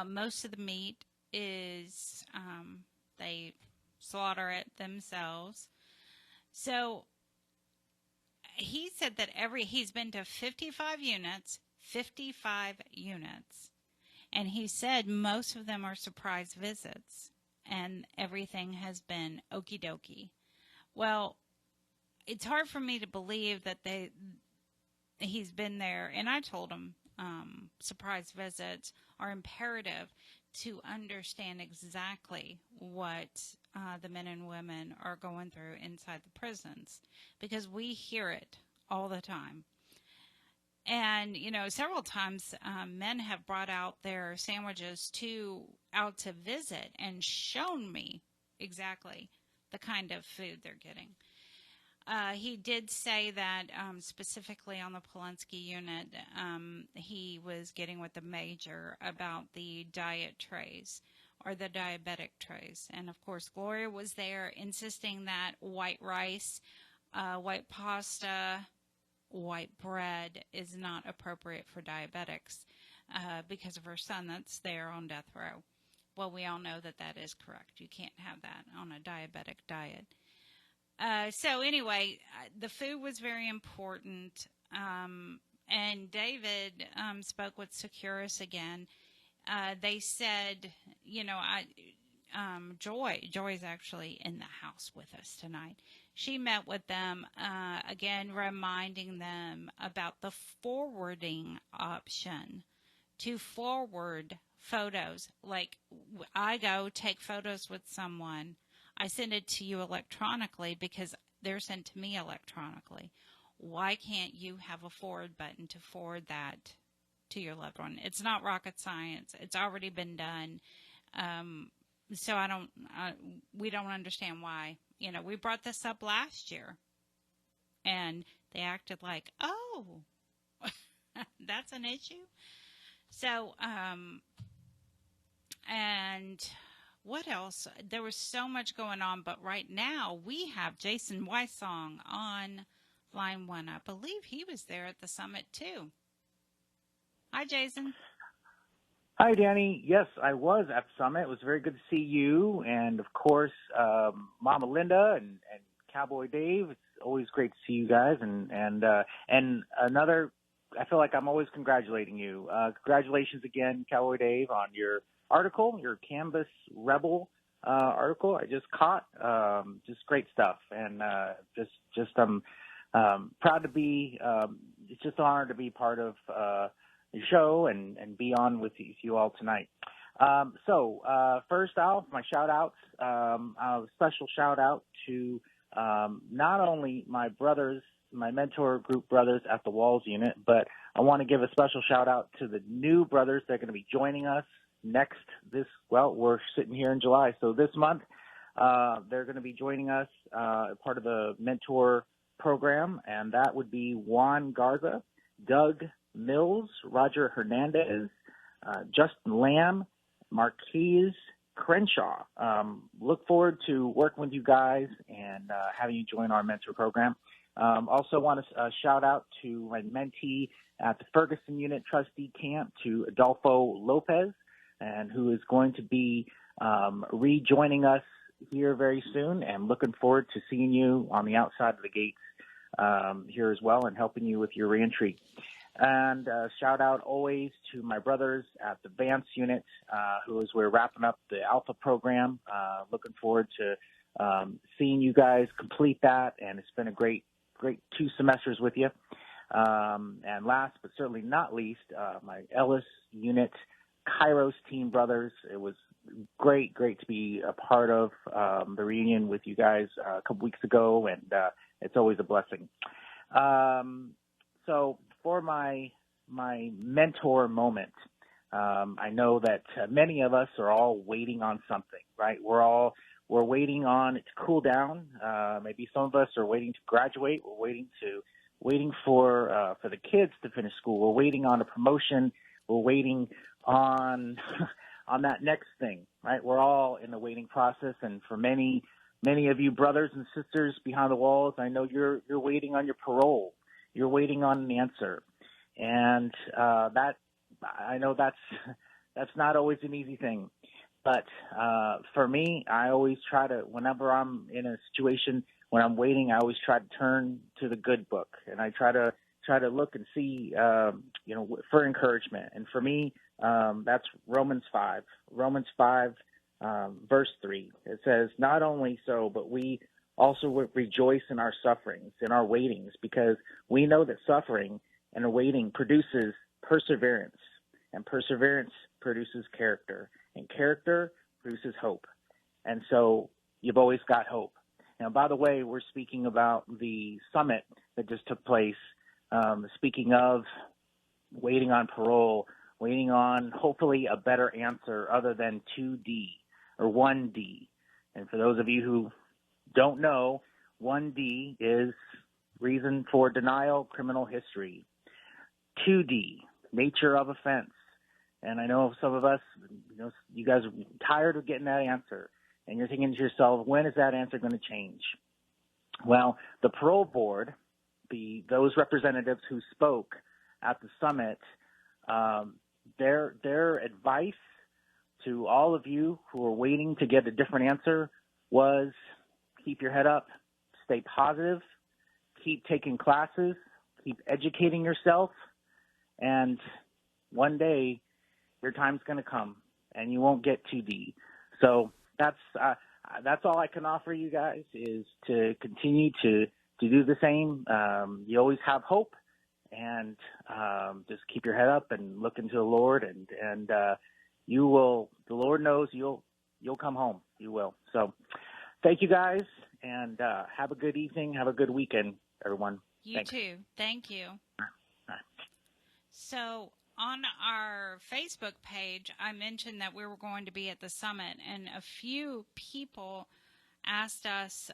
most of the meat is they slaughter it themselves. So he said that he's been to 55 units, and he said most of them are surprise visits, and everything has been okie dokie. Well, it's hard for me to believe that he's been there, and I told him surprise visits are imperative to understand exactly what the men and women are going through inside the prisons, because we hear it all the time. And, several times men have brought out their sandwiches out to visit and shown me exactly the kind of food they're getting. He did say that specifically on the Polensky unit, he was getting with the major about the diet trays or the diabetic trays. And, of course, Gloria was there insisting that white rice, white pasta, white bread is not appropriate for diabetics because of her son that's there on death row. Well, we all know that is correct. You can't have that on a diabetic diet. So anyway, the food was very important. And David spoke with Securus again. They said, Joy's actually in the house with us tonight. She met with them, again, reminding them about the forwarding option to forward photos. Like, I go take photos with someone, I send it to you electronically because they're sent to me electronically. Why can't you have a forward button to forward that to your loved one? It's not rocket science. It's already been done. So we don't understand why. We brought this up last year, and they acted like, oh, That's an issue. So, and what else? There was so much going on, but right now we have Jason Wysong on line 1. I believe he was there at the summit too. Hi, Jason. Hi, Dani. Yes, I was at the summit. It was very good to see you, and of course, Mama Linda and Cowboy Dave. It's always great to see you guys, and another. I feel like I'm always congratulating you. Congratulations again, Cowboy Dave, on your article, your Canvas Rebel article. I just caught. Just great stuff, and I'm proud to be. It's just an honor to be part of the show and be on with you all tonight. First off, my shout outs, a special shout out to not only my brothers, my mentor group brothers at the Walls unit, but I want to give a special shout out to the new brothers that are going to be joining us we're sitting here in July. So this month, they're going to be joining us, part of the mentor program, and that would be Juan Garza, Doug Mills, Roger Hernandez, Justin Lamb, Marquise Crenshaw. Look forward to working with you guys and having you join our mentor program. Also want to shout out to my mentee at the Ferguson Unit Trustee Camp, to Adolfo Lopez, and who is going to be rejoining us here very soon, and looking forward to seeing you on the outside of the gates here as well, and helping you with your reentry. And shout out always to my brothers at the Vance unit, we're wrapping up the Alpha program. Looking forward to seeing you guys complete that, and it's been a great 2 semesters with you. And last but certainly not least, my Ellis unit Kairos team brothers. It was great to be a part of the reunion with you guys a couple weeks ago, and it's always a blessing. So for my mentor moment, I know that many of us are all waiting on something, right? We're waiting on it to cool down. Maybe some of us are waiting to graduate. We're waiting for the kids to finish school. We're waiting on a promotion. We're waiting on that next thing, right? We're all in the waiting process, and for many of you brothers and sisters behind the walls, I know you're waiting on your parole. You're waiting on an answer, and that I know that's not always an easy thing. But for me, I always try to, whenever I'm in a situation when I'm waiting, I always try to turn to the good book, and I try to look and see, for encouragement. And for me, that's Romans 5. Romans 5, verse 3. It says, "Not only so, but we also rejoice in our sufferings, in our waitings, because we know that suffering and waiting produces perseverance, and perseverance produces character, and character produces hope." And so you've always got hope. Now, by the way, we're speaking about the summit that just took place. Speaking of waiting on parole, waiting on hopefully a better answer other than 2D or 1D. And for those of you who don't know, 1D is reason for denial, criminal history. 2D, nature of offense. And I know some of us, you guys are tired of getting that answer. And you're thinking to yourself, when is that answer going to change? Well, the parole board, those representatives who spoke at the summit, their advice to all of you who are waiting to get a different answer was keep your head up, stay positive, keep taking classes, keep educating yourself, and one day your time's going to come and you won't get 2D. So that's all I can offer you guys, is to continue to do the same. You always have hope, and just keep your head up and look into the Lord, and you will. The Lord knows you'll come home. You will. So, thank you guys, and have a good evening. Have a good weekend, everyone. You Thanks. too. Thank you. So on our Facebook page, I mentioned that we were going to be at the summit, and a few people asked us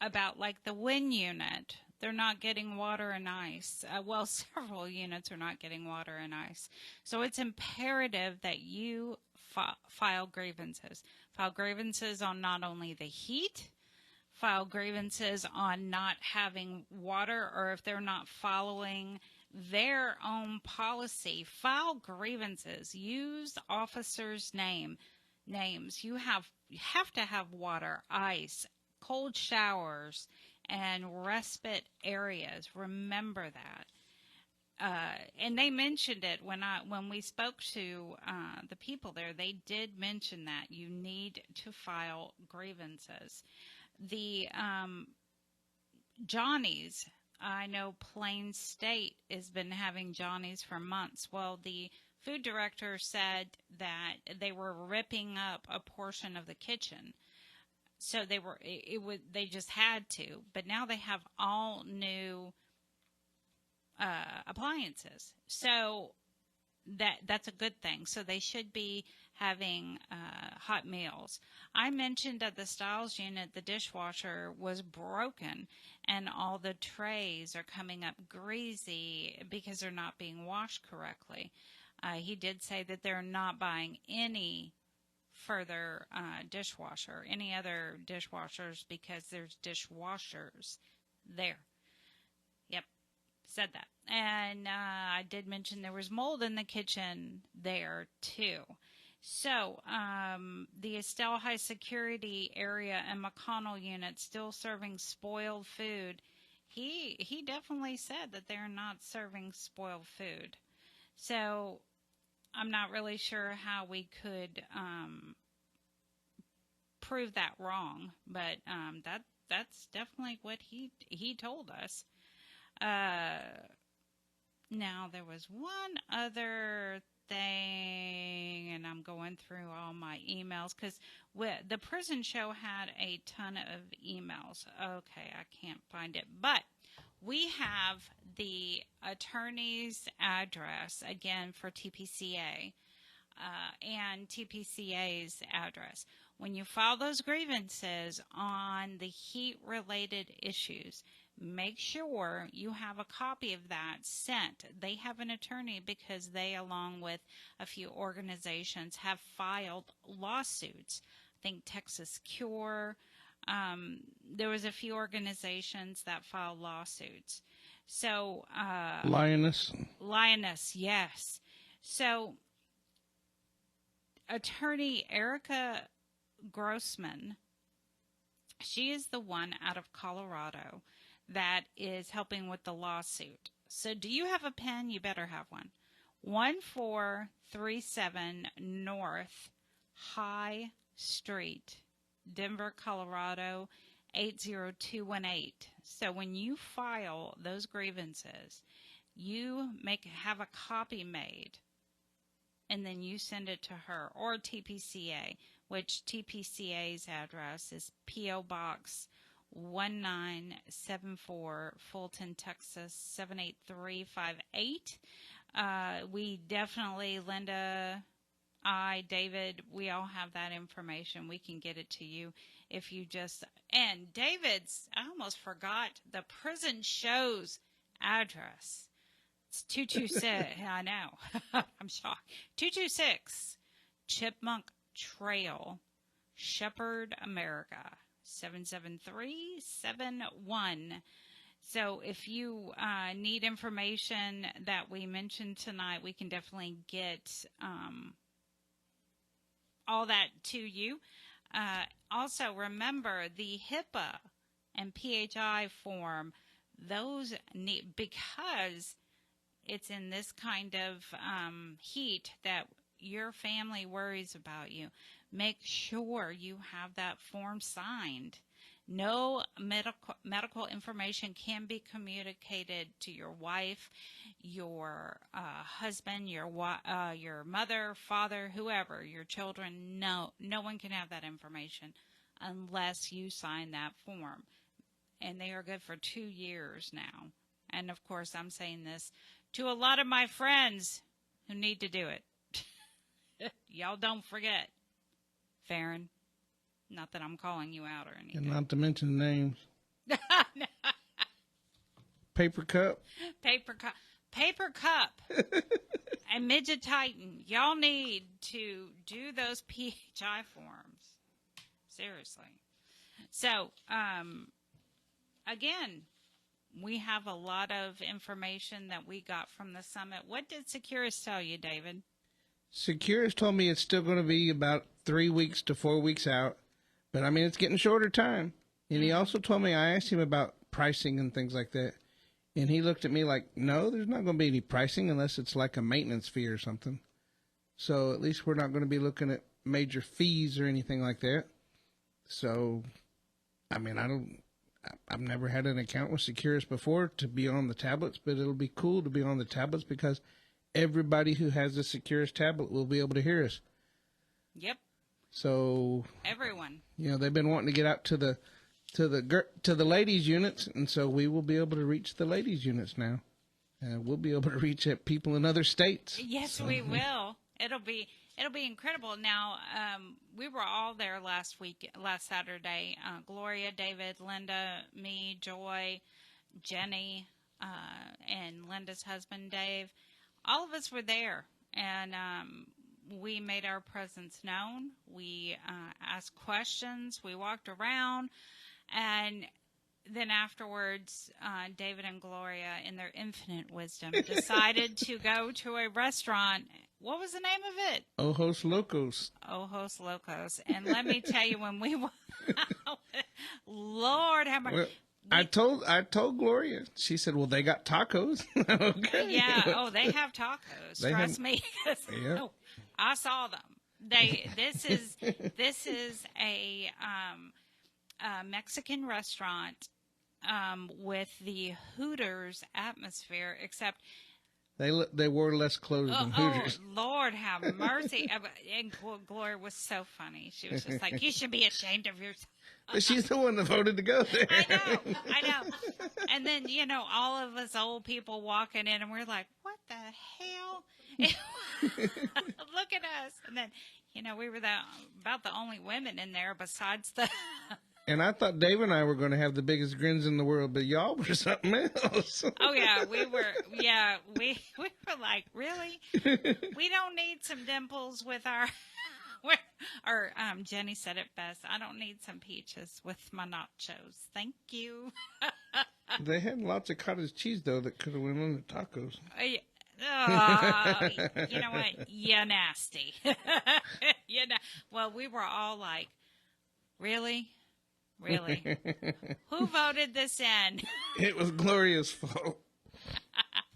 about like the WIN unit, they're not getting water and ice. Well, several units are not getting water and ice. So it's imperative that you file grievances. File grievances on not only the heat, file grievances on not having water, or if they're not following their own policy. File grievances. Use officers' names. You have to have water, ice, cold showers, and respite areas. Remember that. And they mentioned it when we spoke to the people there. They did mention that you need to file grievances. The Johnny's, I know Plain State has been having Johnny's for months. Well, the food director said that they were ripping up a portion of the kitchen. So they just had to, but now they have all new appliances. So that's a good thing. So they should be having hot meals. I mentioned at the Styles unit the dishwasher was broken and all the trays are coming up greasy because they're not being washed correctly. He did say that they're not buying any further any other dishwashers, because there's dishwashers there. Yep, said that. And I did mention there was mold in the kitchen there too. So the Estelle High Security area and McConnell unit still serving spoiled food. He definitely said that they're not serving spoiled food. So I'm not really sure how we could prove that wrong, but that's definitely what he told us. Now, there was one other thing, and I'm going through all my emails, because the prison show had a ton of emails. Okay, I can't find it, but we have the attorney's address, again, for TPCA, and TPCA's address. When you file those grievances on the heat-related issues, make sure you have a copy of that sent. They have an attorney because they, along with a few organizations, have filed lawsuits. I think Texas Cure. There was a few organizations that filed lawsuits. So Lioness, yes. So attorney Erica Grossman, she is the one out of Colorado that is helping with the lawsuit. So do you have a pen? You better have one. 1437 North High Street, Denver, Colorado, 80218. So when you file those grievances, you have a copy made, and then you send it to her, or TPCA, which TPCA's address is P.O. Box 1974, Fulton, Texas 78358. We definitely, Linda, David, we all have that information. We can get it to you if you just, and David's, I almost forgot the prison show's address. It's 226, I know, I'm shocked. 226 Chipmunk Trail, Shepherd, America, 77371. So if you need information that we mentioned tonight, we can definitely get all that to you. Also, remember the HIPAA and PHI form, those need, because it's in this kind of heat that your family worries about you. Make sure you have that form signed. No medical information can be communicated to your wife, your husband, your mother, father, whoever, your children. No one can have that information unless you sign that form. And they are good for 2 years now. And, of course, I'm saying this to a lot of my friends who need to do it. Y'all don't forget. Farron. Not that I'm calling you out or anything. And not to mention names. paper cup. Paper cup. And Midget Titan, y'all need to do those PHI forms. Seriously. So, again, we have a lot of information that we got from the summit. What did Securus tell you, David? Securus told me it's still going to be about 3 weeks to 4 weeks out. But, I mean, it's getting shorter time. And he also told me, I asked him about pricing and things like that. And he looked at me like, no, there's not going to be any pricing unless it's like a maintenance fee or something. So at least we're not going to be looking at major fees or anything like that. So, I mean, I've never had an account with Securus before to be on the tablets, but it'll be cool to be on the tablets because everybody who has a Securus tablet will be able to hear us. Yep. So everyone, you know, they've been wanting to get out to the ladies units, and so we will be able to reach the ladies units now. We'll be able to reach people in other states. Yes, so. We will. It'll be incredible. Now, we were all there last Saturday. Gloria, David, Linda, me, Joy, Jenny, and Linda's husband, Dave. All of us were there, and we made our presence known. We asked questions. We walked around, and then afterwards, David and Gloria, in their infinite wisdom, decided to go to a restaurant. What was the name of it? Ojos Locos. Ojos Locos. And let me tell you, when we were, Lord have mercy. Well, I told Gloria. She said, "Well, they got tacos." Okay. Yeah. Oh, they have tacos. Trust me. Yeah. I saw them. This is a Mexican restaurant with the Hooters atmosphere, except they wore less clothes than Hooters. Oh, Lord have mercy. And Gloria was so funny. She was just like, you should be ashamed of yourself. But she's the one that voted to go there. I know. And then, you know, all of us old people walking in, and we're like, what the hell? Look at us. And then, you know, we were about the only women in there besides the... And I thought Dave and I were going to have the biggest grins in the world, but y'all were something else. Oh, yeah, we were like, really? We don't need some dimples with our... Or Jenny said it best, I don't need some peaches with my nachos. Thank you. They had lots of cottage cheese, though, that could have went on the tacos. You know what? Yeah, nasty. Well, we were all like, really? Really? Who voted this in? It was Gloria's fault.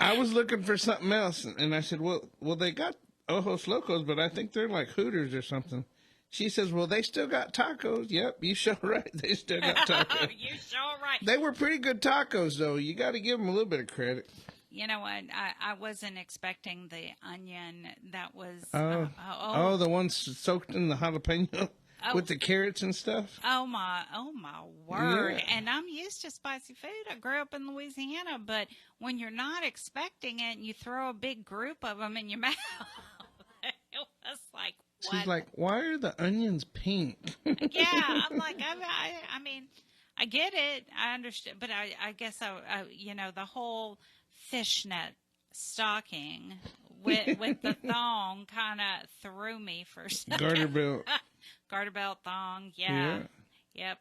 I was looking for something else, and I said, well, they got Ojos Locos, but I think they're like Hooters or something. She says, well, they still got tacos. Yep, you sure right. They still got tacos. You sure right. They were pretty good tacos, though. You got to give them a little bit of credit. You know what? I wasn't expecting the onion that was... the ones soaked in the jalapeno with the carrots and stuff. Oh my word. Yeah. And I'm used to spicy food. I grew up in Louisiana, but when you're not expecting it and you throw a big group of them in your mouth, it was like, what? She's like, why are the onions pink? Yeah, I'm like, I mean, I get it. I understand. But I guess, you know, the whole fishnet stocking with the thong kind of threw me for a second. Garter belt. Garter belt, thong, yeah. Yep.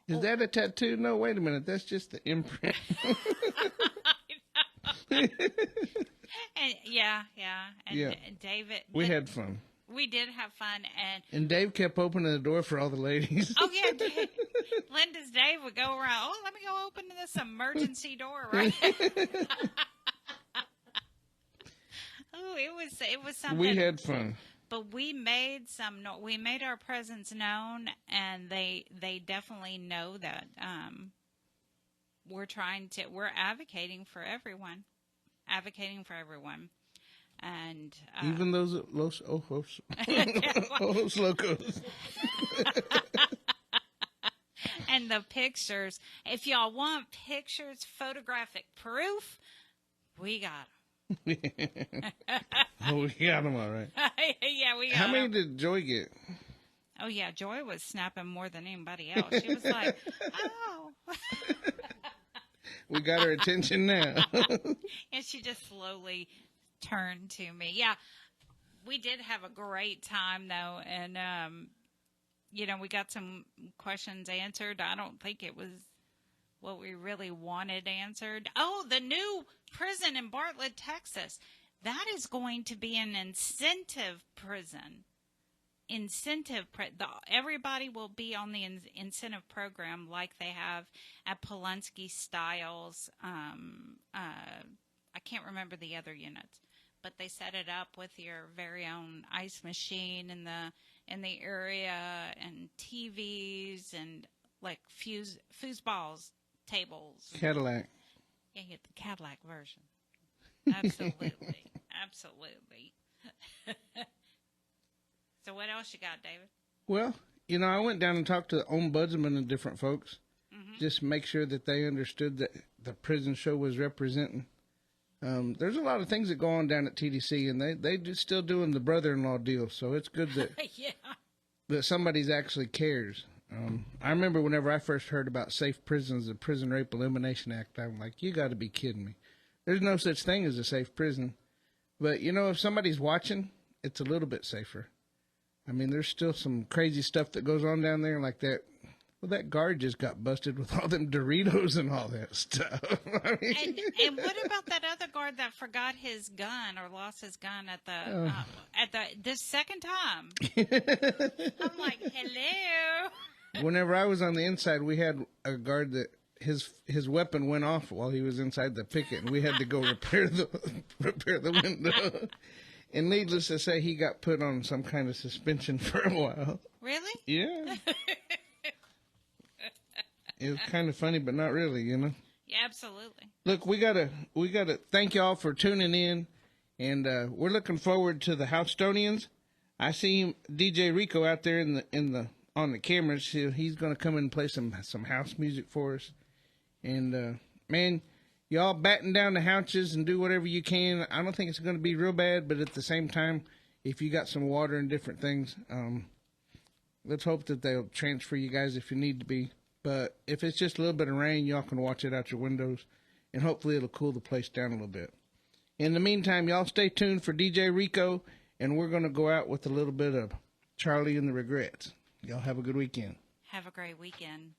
Is that a tattoo? No, wait a minute. That's just the imprint. And yeah. And David. We had fun. We did have fun. And Dave kept opening the door for all the ladies. Oh, yeah. Linda's Dave would go around, let me go open this emergency door, right? Oh, it was something. We had fun. But we made our presence known, and they definitely know that we're advocating for everyone. And even those Los Ojos, Ojos Locos. And the pictures, if y'all want pictures, photographic proof, we got them. Oh, we got them all right. Yeah, we got How many did Joy get? Oh, yeah, Joy was snapping more than anybody else. She was like, oh. We got her attention now. And she just slowly turned to me. Yeah, we did have a great time, though. And, we got some questions answered. I don't think it was what we really wanted answered. Oh, the new prison in Bartlett, Texas. That is going to be an incentive prison. Everybody will be on the incentive program like they have at Polunsky Styles. I can't remember the other units, but they set it up with your very own ice machine in the area and TVs and like foosballs tables. Cadillac. Yeah, get the Cadillac version. Absolutely. Absolutely. So what else you got, David? Well, I went down and talked to the ombudsman and different folks. Just make sure that they understood that the prison show was representing. There's a lot of things that go on down at TDC, and they still doing the brother-in-law deal. So it's good that that somebody's actually cares. I remember whenever I first heard about safe prisons, the Prison Rape Elimination Act, I'm like, you got to be kidding me. There's no such thing as a safe prison. But, if somebody's watching, it's a little bit safer. I mean, there's still some crazy stuff that goes on down there like that. Well, that guard just got busted with all them Doritos and all that stuff. I mean, and what about that other guard that forgot his gun or lost his gun at the second time? I'm like, hello. Whenever I was on the inside, we had a guard that his weapon went off while he was inside the picket, and we had to go repair the window. And needless to say, he got put on some kind of suspension for a while. Really? Yeah. It was kind of funny, but not really, Yeah, absolutely. Look, we gotta thank y'all for tuning in, and we're looking forward to the Housetonians. I see DJ Rico out there on the cameras. He's gonna come in and play some house music for us. And man, y'all batten down the houches and do whatever you can. I don't think it's going to be real bad, but at the same time, if you got some water and different things, let's hope that they'll transfer you guys if you need to be. But if it's just a little bit of rain, y'all can watch it out your windows, and hopefully it'll cool the place down a little bit. In the meantime, y'all stay tuned for DJ Rico, and we're going to go out with a little bit of Charlie and the Regrets. Y'all have a good weekend. Have a great weekend.